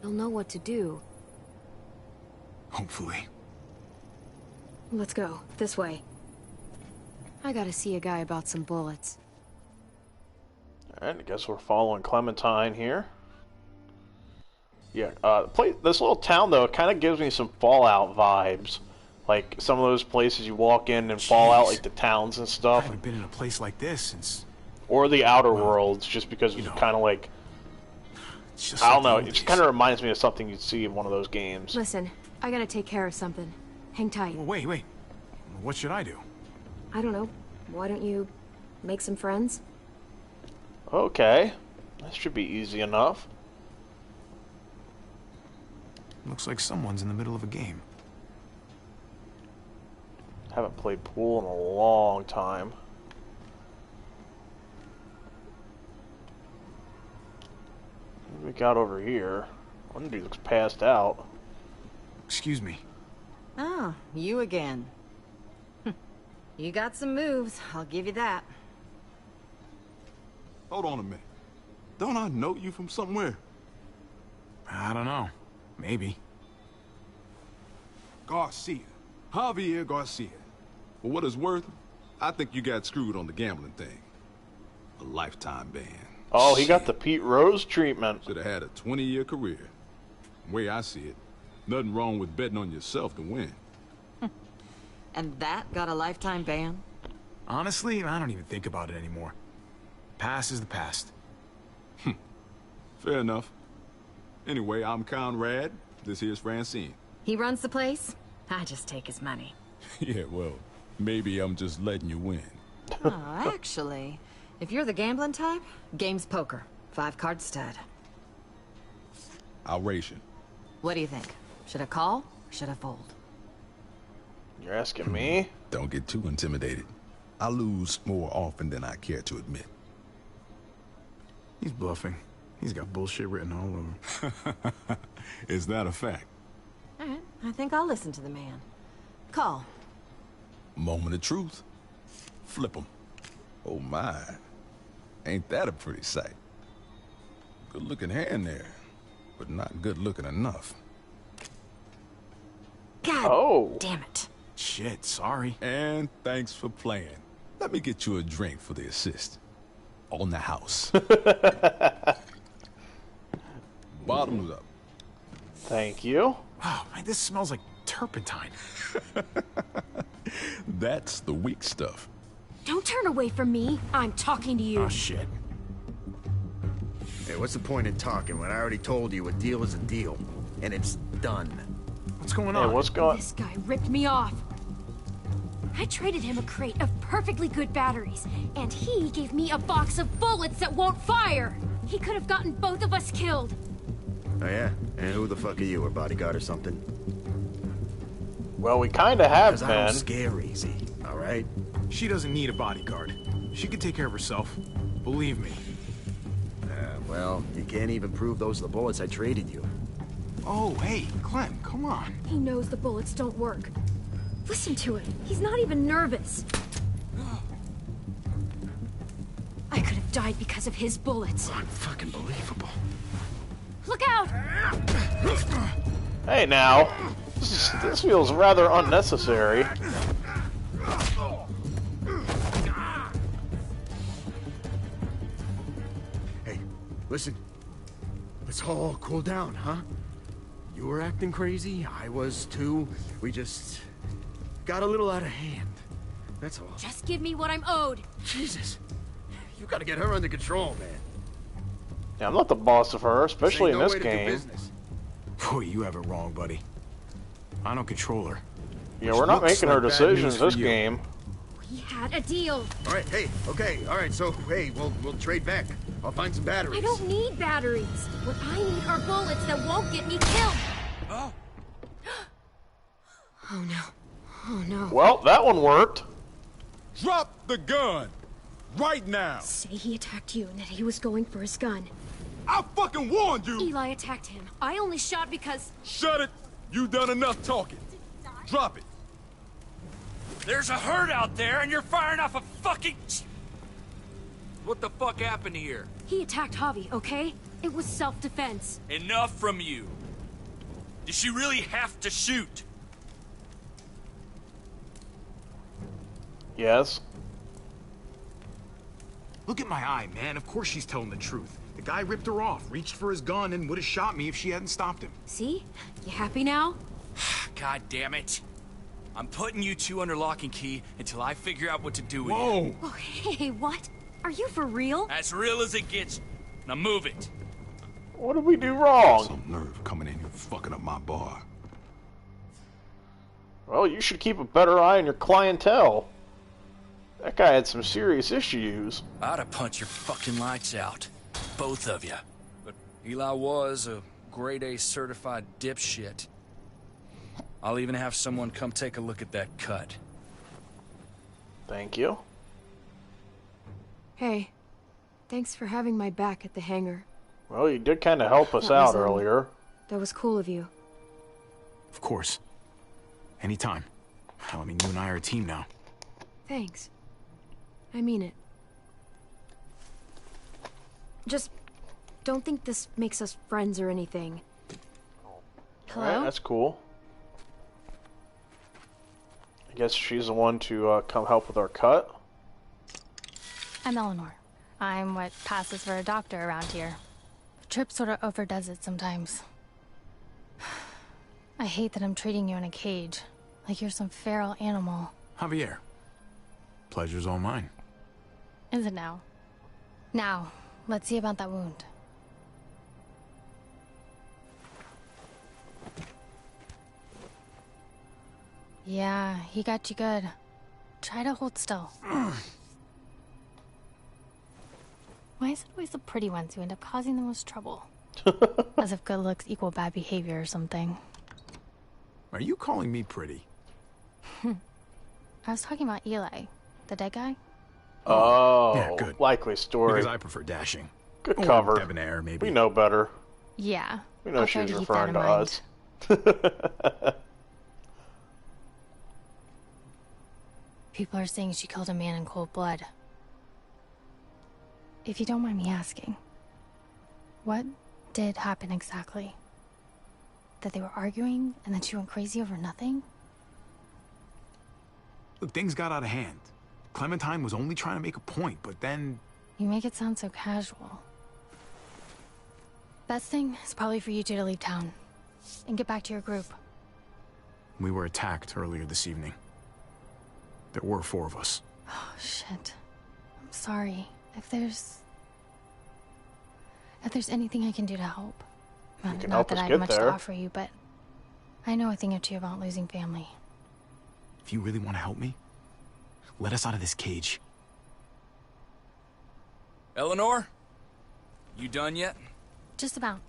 know what to do. Hopefully. Let's go. This way. I gotta see a guy about some bullets. Alright, I guess we're following Clementine here. Yeah, this little town, though, it kind of gives me some Fallout vibes. Like, some of those places you walk in and Fallout, like the towns and I stuff. haven't been in a place like this since... Or the Outer Worlds, just because it's kind of like... I don't know, it just kind of reminds me of something you'd see in one of those games. Listen, I gotta take care of something. Hang tight. Well, wait. What should I do? I don't know. Why don't you make some friends? Okay, that should be easy enough. Looks like someone's in the middle of a game. Haven't played pool in a long time. What do we got over here? One dude looks passed out. Excuse me. Oh, you again. You got some moves, I'll give you that. Hold on a minute. Don't I know you from somewhere? I don't know. Maybe. Garcia. Javier Garcia. For what it's worth, I think you got screwed on the gambling thing. A lifetime ban. Oh, he got the Pete Rose treatment. Should have had a 20-year career. The way I see it, nothing wrong with betting on yourself to win. And that got a lifetime ban? Honestly, I don't even think about it anymore. Past is the past. Fair enough. Anyway, I'm Conrad. This here's Francine. He runs the place? I just take his money. Yeah, well, maybe I'm just letting you win. Oh, actually, if you're the gambling type, game's poker. 5-card stud. I'll race you. What do you think? Should I call or should I fold? You're asking me? Don't get too intimidated. I lose more often than I care to admit. He's bluffing. He's got bullshit written all over. Is that a fact? All right, I think I'll listen to the man. Call. Moment of truth. Flip 'em. Oh my. Ain't that a pretty sight? Good looking hand there, but not good looking enough. God damn it. Shit, sorry. And thanks for playing. Let me get you a drink for the assist. On the house. Bottoms up. Thank you. Wow, man, this smells like turpentine. That's the weak stuff. Don't turn away from me. I'm talking to you. Oh, shit. Hey, what's the point in talking when I already told you a deal is a deal, and it's done? What's going on? What's going on? This guy ripped me off. I traded him a crate of perfectly good batteries, and he gave me a box of bullets that won't fire. He could have gotten both of us killed. Oh, yeah? And who the fuck are you, a bodyguard or something? Well, we kind of have 'Cause I been. don't scare easy, all right? She doesn't need a bodyguard. She can take care of herself. Believe me. Well, you can't even prove those are the bullets I traded you. Oh, hey, Clem, come on. He knows the bullets don't work. Listen to him. He's not even nervous. I could have died because of his bullets. Unfucking believable. Look out! Hey, now. This feels rather unnecessary. Hey, listen. Let's all cool down, huh? You were acting crazy, I was too. We just got a little out of hand. That's all. Just give me what I'm owed. Jesus. You gotta get her under control, man. Yeah, I'm not the boss of her, especially in this game. Boy, you have it wrong, buddy. I don't control her. Yeah, we're not making her decisions this game. We had a deal. All right, hey, okay, all right, so, hey, we'll trade back. I'll find some batteries. I don't need batteries. What I need are bullets that won't get me killed. Oh. Oh, no. Oh, no. Well, that one worked. Drop the gun! Right now! Say he attacked you and that he was going for his gun. I fucking warned you! Eli attacked him. I only shot because... Shut it! You done enough talking. Drop it. There's a herd out there and you're firing off a fucking... What the fuck happened here? He attacked Javi, okay? It was self-defense. Enough from you. Did she really have to shoot? Yes. Look at my eye, man. Of course she's telling the truth. The guy ripped her off, reached for his gun, and would have shot me if she hadn't stopped him. See? You happy now? God damn it. I'm putting you two under lock and key until I figure out what to do with Whoa. you. Oh, hey, what? Are you for real? As real as it gets. Now move it. What did we do wrong? Some nerve coming in here fucking up my bar. Well, you should keep a better eye on your clientele. That guy had some serious issues. I'd have punched your fucking lights out. Both of you. But Eli was a grade A certified dipshit. I'll even have someone come take a look at that cut. Thank you. Hey, thanks for having my back at the hangar. Well, you did kind of help us That out was, earlier. That was cool of you. Of course. Anytime. Hell, I mean, you and I are a team now. Thanks. I mean it. Just don't think this makes us friends or anything. Hello? Alright, that's cool. I guess she's the one to come help with our cut. I'm Eleanor. I'm what passes for a doctor around here. Tripp sort of overdoes it sometimes. I hate that I'm treating you in a cage, like you're some feral animal. Javier. Pleasure's all mine. Is it now? Now, let's see about that wound. Yeah, he got you good. Try to hold still. Why is it always the pretty ones who end up causing the most trouble? As if good looks equal bad behavior or something. Are you calling me pretty? I was talking about Eli, the dead guy. Oh, yeah, good. Likely story. Because I prefer dashing. Good Or cover. debonair, maybe. We know better. Yeah. We know I'll she try was to keep that referring in to mind. us. People are saying she killed a man in cold blood. If you don't mind me asking, what did happen exactly? That they were arguing and then she went crazy over nothing? Look, things got out of hand. Clementine was only trying to make a point, but then... You make it sound so casual. Best thing is probably for you two to leave town and get back to your group. We were attacked earlier this evening. There were 4 of us. Oh, shit. I'm sorry. If there's anything I can do to help. You can Not help that us I get have much there. to offer you, but I know a thing or two about losing family. If you really want to help me, let us out of this cage. Eleanor? You done yet? Just about.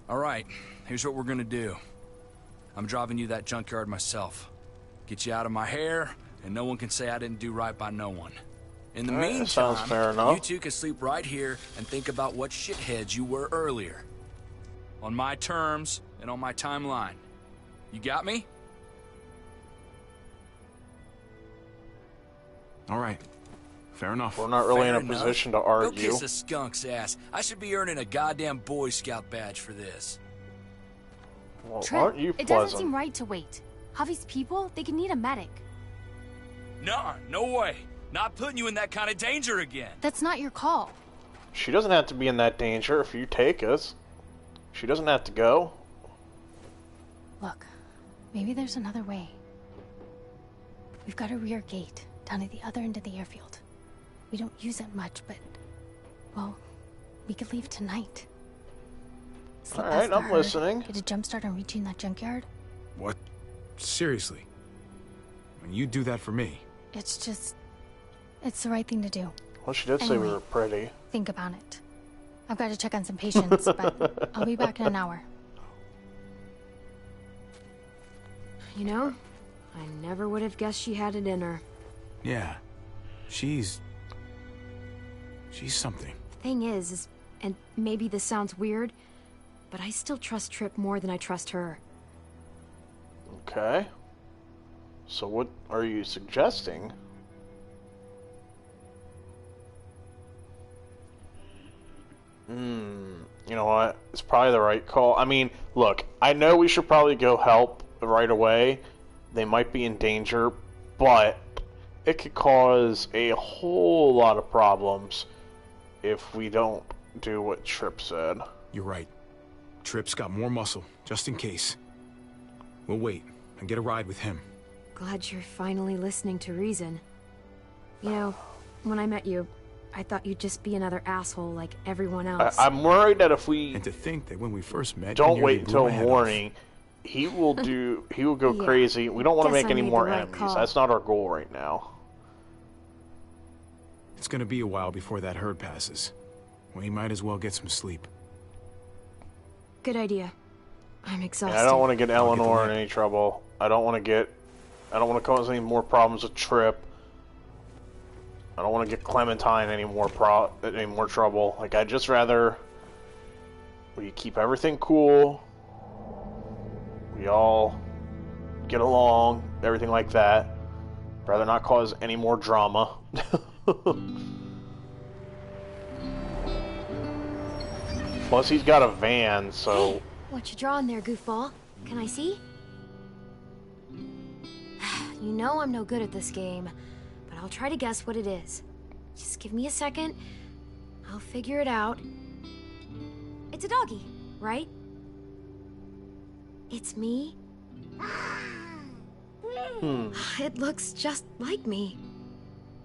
All right, here's what we're gonna do. I'm driving you that junkyard myself. Get you out of my hair, and no one can say I didn't do right by no one. In the Alright, that sounds fair meantime, enough. you two can sleep right here and think about what shitheads you were earlier. On my terms and on my timeline. You got me? All right. Fair enough. We're not really Fair in a enough. position to Go argue. kiss a skunk's ass. I should be earning a goddamn Boy Scout badge for this. Well, Trip, aren't you it doesn't pleasant? seem right to wait. Javi's people, they could need a medic. Nah, no way. Not putting you in that kind of danger again. That's not your call. She doesn't have to be in that danger if you take us. She doesn't have to go. Look, maybe there's another way. We've got a rear gate down at the other end of the airfield. We don't use it much, but, well, we could leave tonight. Slip All right, past the I'm herd, listening. Get a jump start on reaching that junkyard. What? Seriously? When you do that for me? It's the right thing to do. Well, she did say we Anyway. were pretty. Think about it. I've got to check on some patients, but I'll be back in an hour. You know, I never would have guessed she had it in her. Yeah. She's something. Thing is, and maybe this sounds weird, but I still trust Trip more than I trust her. Okay. So what are you suggesting? You know what? It's probably the right call. I mean, look, I know we should probably go help right away. They might be in danger, but it could cause a whole lot of problems if we don't do what Tripp said. You're right. Trip's got more muscle, just in case. We'll wait and get a ride with him. Glad you're finally listening to reason. You know, when I met you, I thought you'd just be another asshole like everyone else. I'm worried that if we And to think that when we first met, don't you wait nearly blew until my head off. morning, he will go Yeah, crazy. We don't want to guess make I any made more the right enemies. call. That's not our goal right now. It's gonna be a while before that herd passes. We might as well get some sleep. Good idea. I'm exhausted. And I don't want to get I'll get the Eleanor in lamp. any trouble. I don't want to cause any more problems with Tripp. I don't want to get Clementine any more trouble. Like, I'd just rather we keep everything cool. We all get along, everything like that. Rather not cause any more drama. Plus, he's got a van, so Hey, what you drawing there, goofball? Can I see? You know I'm no good at this game, but I'll try to guess what it is. Just give me a second. I'll figure it out. It's a doggy, right? It's me? It looks just like me.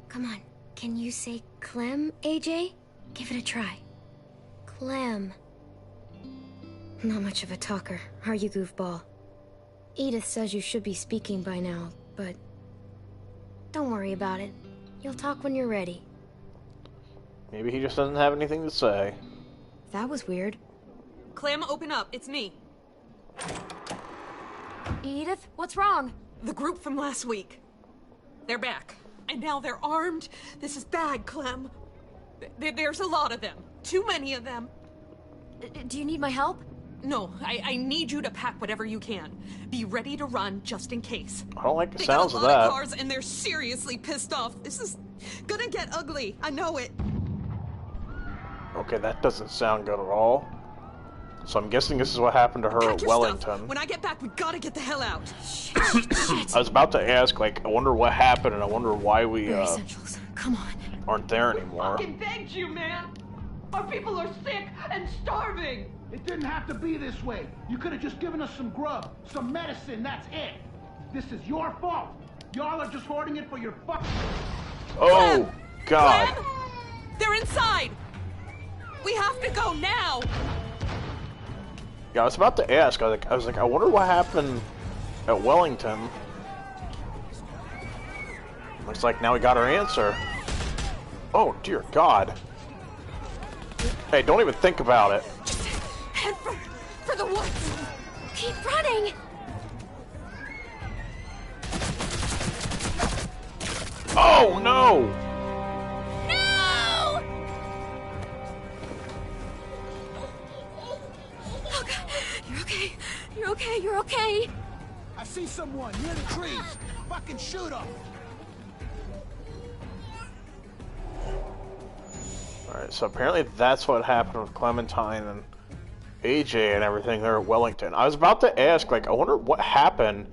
Come on, can you say Clem, AJ? Give it a try. Clem. Not much of a talker, are you, goofball? Edith says you should be speaking by now, but don't worry about it. You'll talk when you're ready. maybe he just doesn't have anything to say. That was weird. Clem, open up. It's me. Edith, what's wrong? The group from last week. They're back. And now they're armed. This is bad, Clem. There's a lot of them. Too many of them. Do you need my help? No, I need you to pack whatever you can. Be ready to run just in case. I don't like the They sounds got of a lot that. of cars and they're seriously pissed off. This is gonna get ugly. I know it. Okay, that doesn't sound good at all. So I'm guessing this is what happened to her Pack at your Wellington. stuff. When I get back, we gotta get the hell out. I was about to ask, like, I wonder what happened, and I wonder why we Essentials. Come on. aren't there anymore. Fucking begged you, man. Our people are sick and starving. It didn't have to be this way. You could have just given us some grub, some medicine, that's it. This is your fault. Y'all are just hoarding it for your fuck. Oh, God. Clem! They're inside. We have to go now. Yeah, I was about to ask. I was like, I wonder what happened at Wellington. Looks like now we got our answer. Oh, dear God. Hey, don't even think about it. Head for the woods. Keep running. Oh, no! No! Oh, God. You're okay. You're okay. You're okay. I see someone near the trees. Fucking shoot them. Alright, so apparently that's what happened with Clementine and AJ and everything there at Wellington. I was about to ask, like, I wonder what happened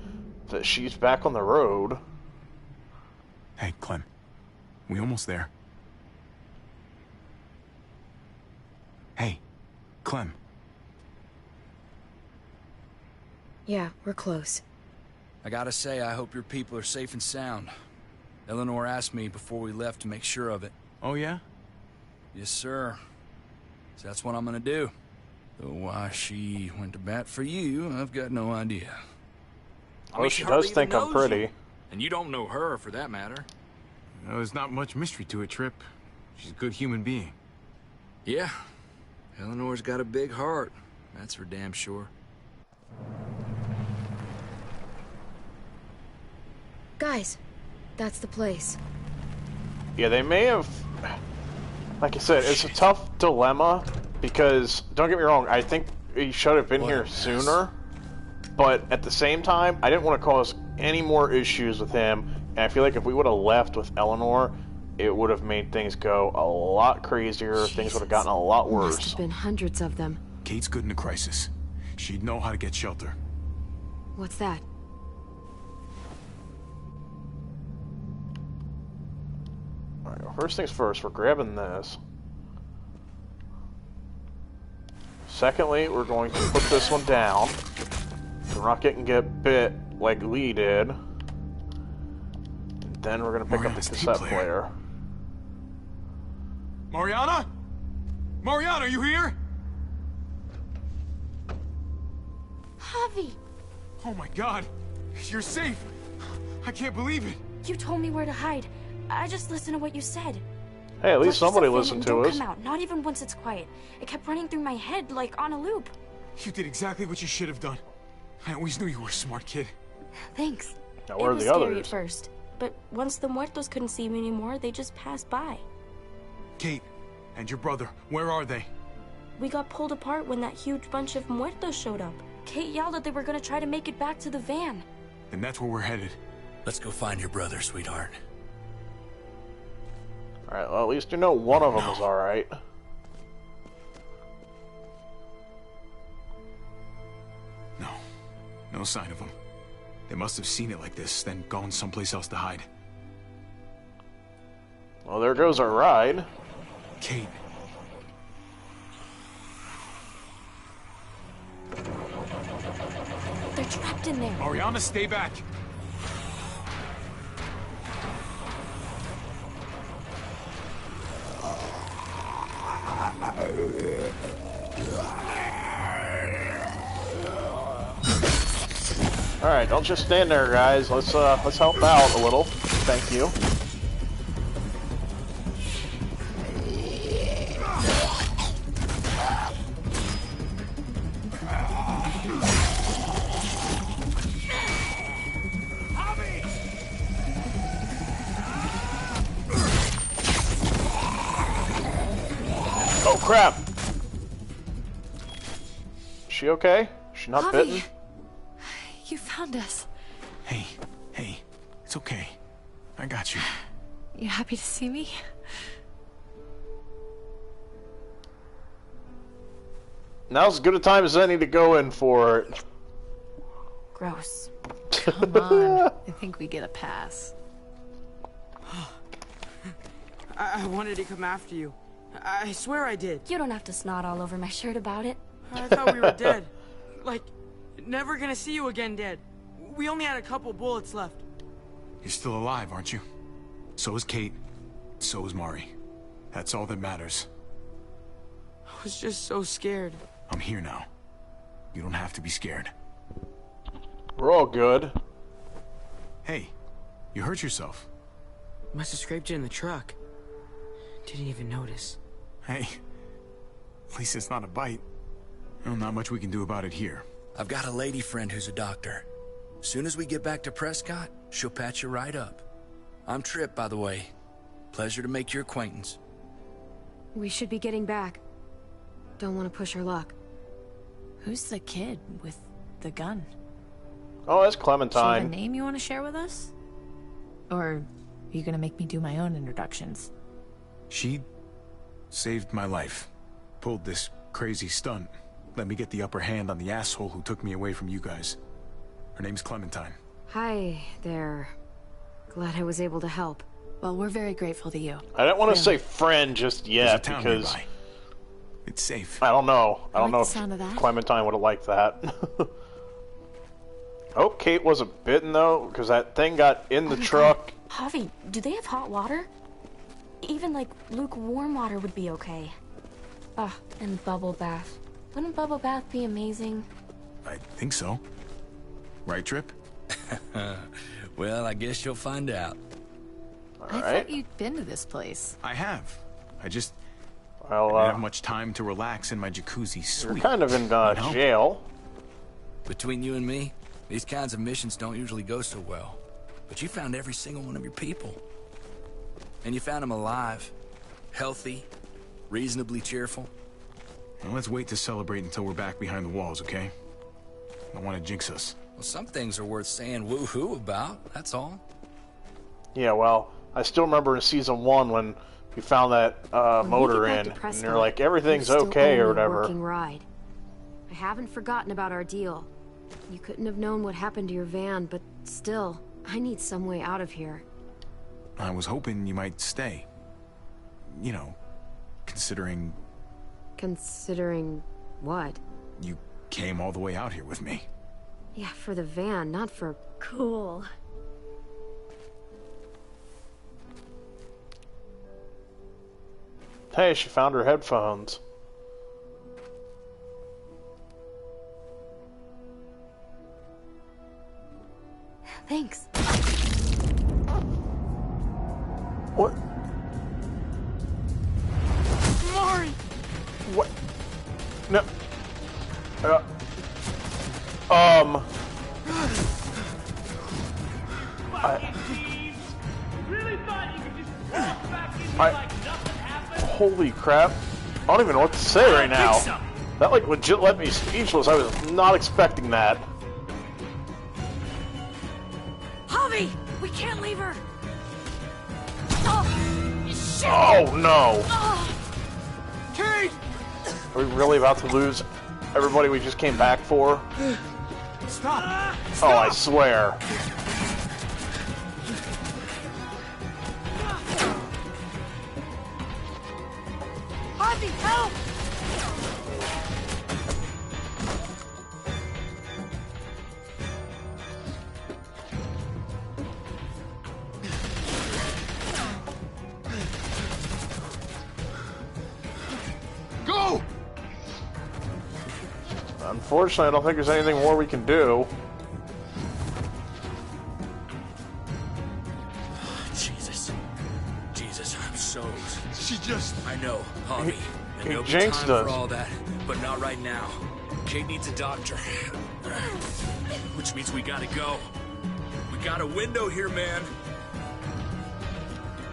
that she's back on the road. Hey, Clem. We almost there. Hey, Clem. Yeah, we're close. I gotta say, I hope your people are safe and sound. Eleanor asked me before we left to make sure of it. Oh, yeah? Yes, sir. So that's what I'm gonna do. Though why she went to bat for you, I've got no idea. Oh, she does think I'm pretty. And you don't know her, for that matter. No, there's not much mystery to it, Trip. She's a good human being. Yeah. Eleanor's got a big heart. That's for damn sure. Guys, that's the place. Yeah, they may have... Like I said, it's a tough dilemma, because, don't get me wrong, I think he should have been here sooner, but at the same time, I didn't want to cause any more issues with him, and I feel like if we would have left with Eleanor, it would have made things go a lot crazier, things would have gotten a lot worse. Must have been hundreds of them. Kate's good in a crisis. She'd know how to get shelter. What's that? Alright, well, first things first, we're grabbing this. Secondly, we're going to put this one down. We're not getting bit like Lee did. And then we're going to pick up the cassette player. Mariana? Mariana, are you here? Javi! Oh my God! You're safe! I can't believe it! You told me where to hide. I just listened to what you said. Hey, at least Look, somebody Sophia, listened to don't us. come out, not even once it's quiet. It kept running through my head like on a loop. You did exactly what you should have done. I always knew you were a smart kid. Thanks. Now, It where are was the scary others? at first, but once the muertos couldn't see me anymore, they just passed by. Kate and your brother, where are they? We got pulled apart when that huge bunch of muertos showed up. Kate yelled that they were gonna try to make it back to the van. And that's where we're headed. Let's go find your brother, sweetheart. Alright, well, at least you know one of them is alright. No sign of them. They must have seen it like this, then gone someplace else to hide. Well, there goes our ride. Kate. They're trapped in there. Mariana, stay back. Alright, don't just stand there, guys. Let's help out a little. Thank you. crap! Is she okay? Is she not Javi, bitten? you found us. Hey, it's okay. I got you. You happy to see me? Now's as good a time as any to go in for it. Gross. Come on. I think we get a pass. I wanted to come after you. I swear I did. You don't have to snot all over my shirt about it. I thought we were dead. Like, never gonna see you again dead. We only had a couple bullets left. You're still alive, aren't you? So is Kate. So is Mari. That's all that matters. I was just so scared. I'm here now. You don't have to be scared. We're all good. Hey, you hurt yourself. Must have scraped you in the truck. Didn't even notice. Hey, at least it's not a bite. Well, not much we can do about it here. I've got a lady friend who's a doctor. As soon as we get back to Prescott, she'll patch you right up. I'm Tripp, by the way. Pleasure to make your acquaintance. We should be getting back. Don't want to push our luck. Who's the kid with the gun? Oh, that's Does she have Clementine. a name you want to share with us? Or are you gonna make me do my own introductions? She saved my life. Pulled this crazy stunt. Let me get the upper hand on the asshole who took me away from you guys. Her name's Clementine. Hi there. Glad I was able to help. Well, we're very grateful to you. I don't want to say friend just There's yet a town because nearby. It's safe. I don't know. I don't like know the if sound of that. Clementine would have liked that. I hope Kate wasn't bitten though, because that thing got in the truck. Javi, do they have hot water? Even like lukewarm water would be okay. Ah, and bubble bath. Wouldn't bubble bath be amazing? I think so. Right, Tripp? Well, I guess you'll find out. I thought you'd been to this place. I have. I just Well, didn't have much time to relax in my jacuzzi you're suite. kind of in You know? jail. Between you and me, these kinds of missions don't usually go so well. But you found every single one of your people. And you found them alive, healthy, reasonably cheerful. Now let's wait to celebrate until we're back behind the walls, okay? I don't want to jinx us. Well, some things are worth saying woo-hoo about, that's all. Yeah, well, I still remember in season 1 when we found that motor in, and they're like, everything's okay or whatever. Working ride. I haven't forgotten about our deal. You couldn't have known what happened to your van, but still, I need some way out of here. I was hoping you might stay. You know, considering Considering what? you came all the way out here with me. Yeah, for the van, not for... Cool. Hey, she found her headphones. Thanks. What? Mari! What? No. Holy crap. I don't even know what to say right now. That like legit left me speechless. I was not expecting that. Javi! We can't leave her! Oh no! Kate! Are we really about to lose everybody we just came back for? Stop! Oh, I swear. Javi, help! Go! Unfortunately, I don't think there's anything more we can do. Jesus, I'm so... She just... I know, Javi. And he there'll be jinxed time us. for all that, but not right now. Kate needs a doctor. Which means we gotta go. We got a window here, man.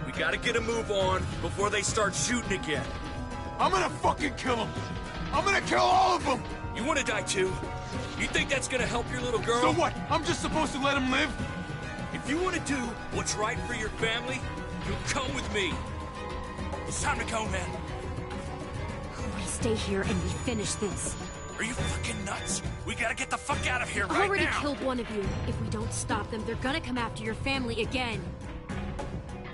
We gotta get a move on before they start shooting again. I'm gonna fucking kill him! I'm gonna kill all of them! You wanna die too? You think that's gonna help your little girl? So what? I'm just supposed to let him live? If you wanna do what's right for your family, you'll come with me. It's time to go, man. We stay here and we finish this. Are you fucking nuts? We gotta get the fuck out of here I right already now. killed one of you. If we don't stop them, they're gonna come after your family again.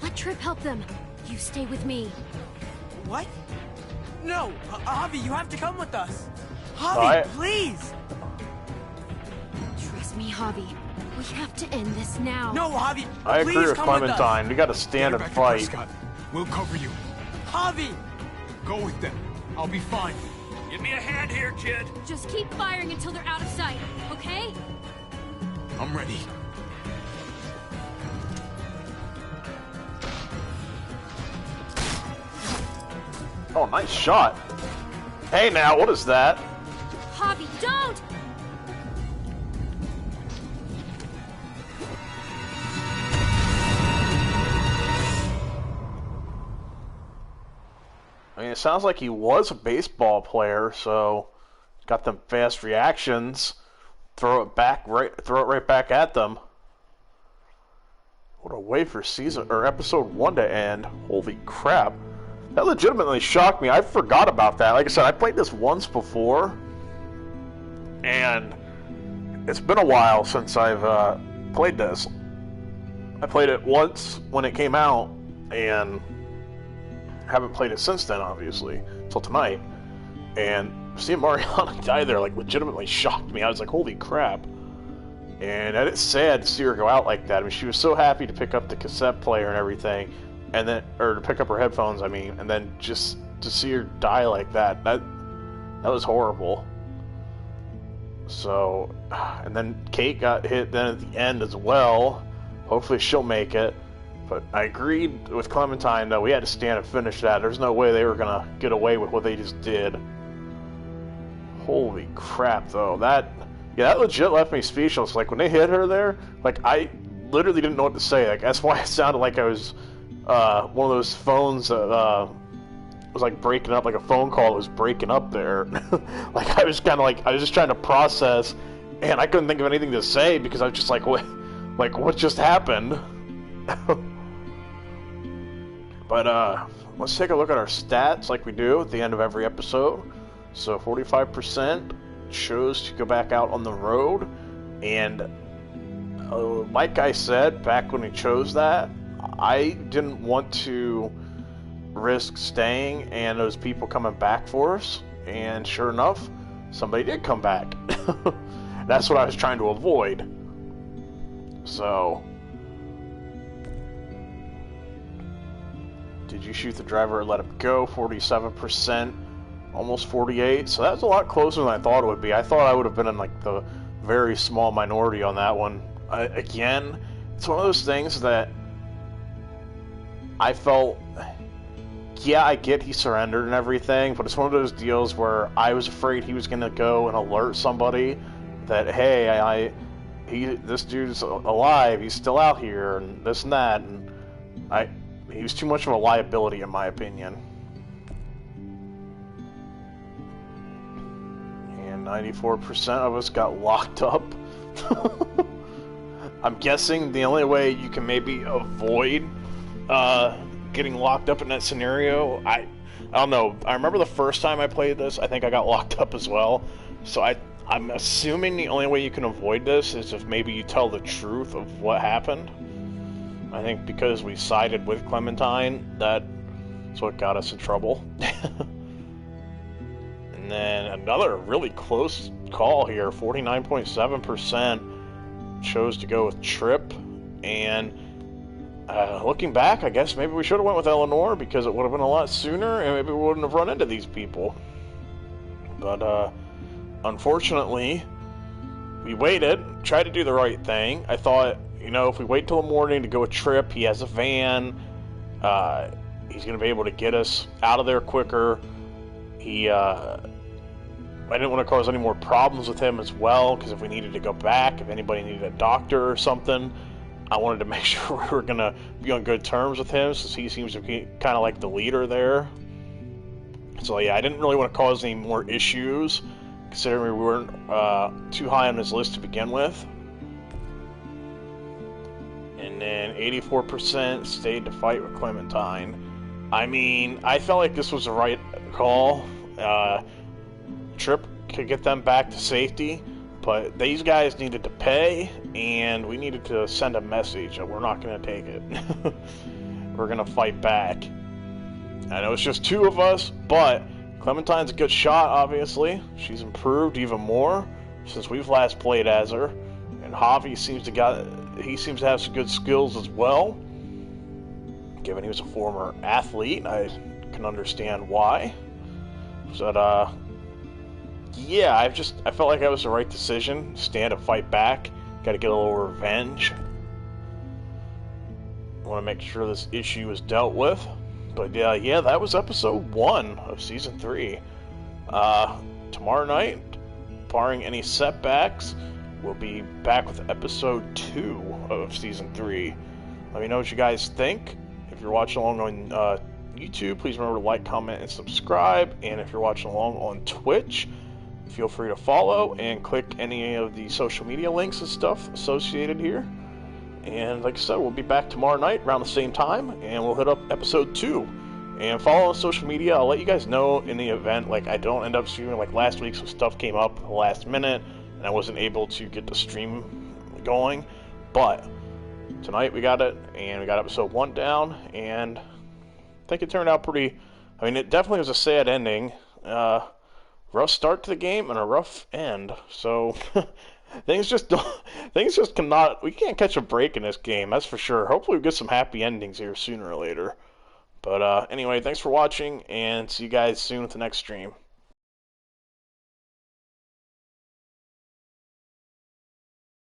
Let Trip help them. You stay with me. What? No, Javi, you have to come with us. Javi, Right. please. Trust me, Javi. We have to end this now. No, Javi, I agree please with come with us. Clementine. We gotta stand and Get her back to fight. Prescott. We'll cover you. Javi! Go with them. I'll be fine. Give me a hand here, kid. Just keep firing until they're out of sight, okay? I'm ready. Oh, nice shot. Hey now, what is that? Javi, don't! I mean, it sounds like he was a baseball player, so got them fast reactions. Throw it right back at them. What a way for season or episode 1 to end. Holy crap. That legitimately shocked me. I forgot about that. Like I said, I played this once before, and it's been a while since I've played this. I played it once when it came out, and haven't played it since then, obviously, until tonight. And seeing Mariana die there, like, legitimately shocked me. I was like, holy crap. And it's sad to see her go out like that. I mean, she was so happy to pick up the cassette player and everything, and then, or to pick up her headphones, I mean, and then just to see her die like that, that was horrible. So, and then Kate got hit then at the end as well. Hopefully she'll make it. But I agreed with Clementine that we had to stand and finish that. There's no way they were gonna get away with what they just did. Holy crap, though. That legit left me speechless. Like, when they hit her there, like, I literally didn't know what to say. Like, that's why it sounded like I was one of those phones that was like breaking up, like a phone call was breaking up there. Like, I was kind of like, I was just trying to process, and I couldn't think of anything to say because I was just like, what just happened? But let's take a look at our stats like we do at the end of every episode. So 45% chose to go back out on the road, and like I said back when we chose that, I didn't want to risk staying and those people coming back for us, and sure enough, somebody did come back. That's what I was trying to avoid. So, did you shoot the driver or let him go? 47%, almost 48%. So that's a lot closer than I thought it would be. I thought I would have been in like the very small minority on that one. Again, it's one of those things that I felt, yeah, I get he surrendered and everything, but it's one of those deals where I was afraid he was going to go and alert somebody that, hey, this dude's alive, he's still out here, and this and that, and he was too much of a liability in my opinion. And 94% of us got locked up. I'm guessing the only way you can maybe avoid getting locked up in that scenario, I don't know. I remember the first time I played this, I think I got locked up as well. So I'm assuming the only way you can avoid this is if maybe you tell the truth of what happened. I think because we sided with Clementine, that's what got us in trouble. And then another really close call here, 49.7% chose to go with Trip, and looking back, I guess maybe we should have went with Eleanor because it would have been a lot sooner, and maybe we wouldn't have run into these people. But unfortunately, we waited, tried to do the right thing. I thought, you know, if we wait till the morning to go with Trip, he has a van, he's going to be able to get us out of there quicker. I didn't want to cause any more problems with him as well, because if we needed to go back, if anybody needed a doctor or something, I wanted to make sure we were going to be on good terms with him, since he seems to be kind of like the leader there. So yeah, I didn't really want to cause any more issues, considering we weren't too high on his list to begin with. And then 84% stayed to fight with Clementine. I mean, I felt like this was the right call. Trip could get them back to safety, but these guys needed to pay, and we needed to send a message that we're not going to take it. We're going to fight back. I know it's just 2 of us, but Clementine's a good shot, obviously. She's improved even more since we've last played as her. And Javi seems to have some good skills as well. Given he was a former athlete, I can understand why. But, yeah, I felt like that was the right decision. Stand up, fight back. Gotta get a little revenge. I want to make sure this issue is dealt with. But, yeah, that was episode 1 of Season 3. Tomorrow night, barring any setbacks, we'll be back with episode 2 of Season 3. Let me know what you guys think. If you're watching along on YouTube, please remember to like, comment, and subscribe. And if you're watching along on Twitch, feel free to follow and click any of the social media links and stuff associated here. And like I said, we'll be back tomorrow night around the same time, and we'll hit up episode 2. And follow on social media. I'll let you guys know in the event, like, I don't end up streaming. Like last week, some stuff came up at the last minute, and I wasn't able to get the stream going. But tonight we got it, and we got episode 1 down, and I think it turned out pretty... I mean, it definitely was a sad ending. Rough start to the game and a rough end. So things just cannot. We can't catch a break in this game. That's for sure. Hopefully we get some happy endings here sooner or later. But anyway, thanks for watching, and see you guys soon with the next stream.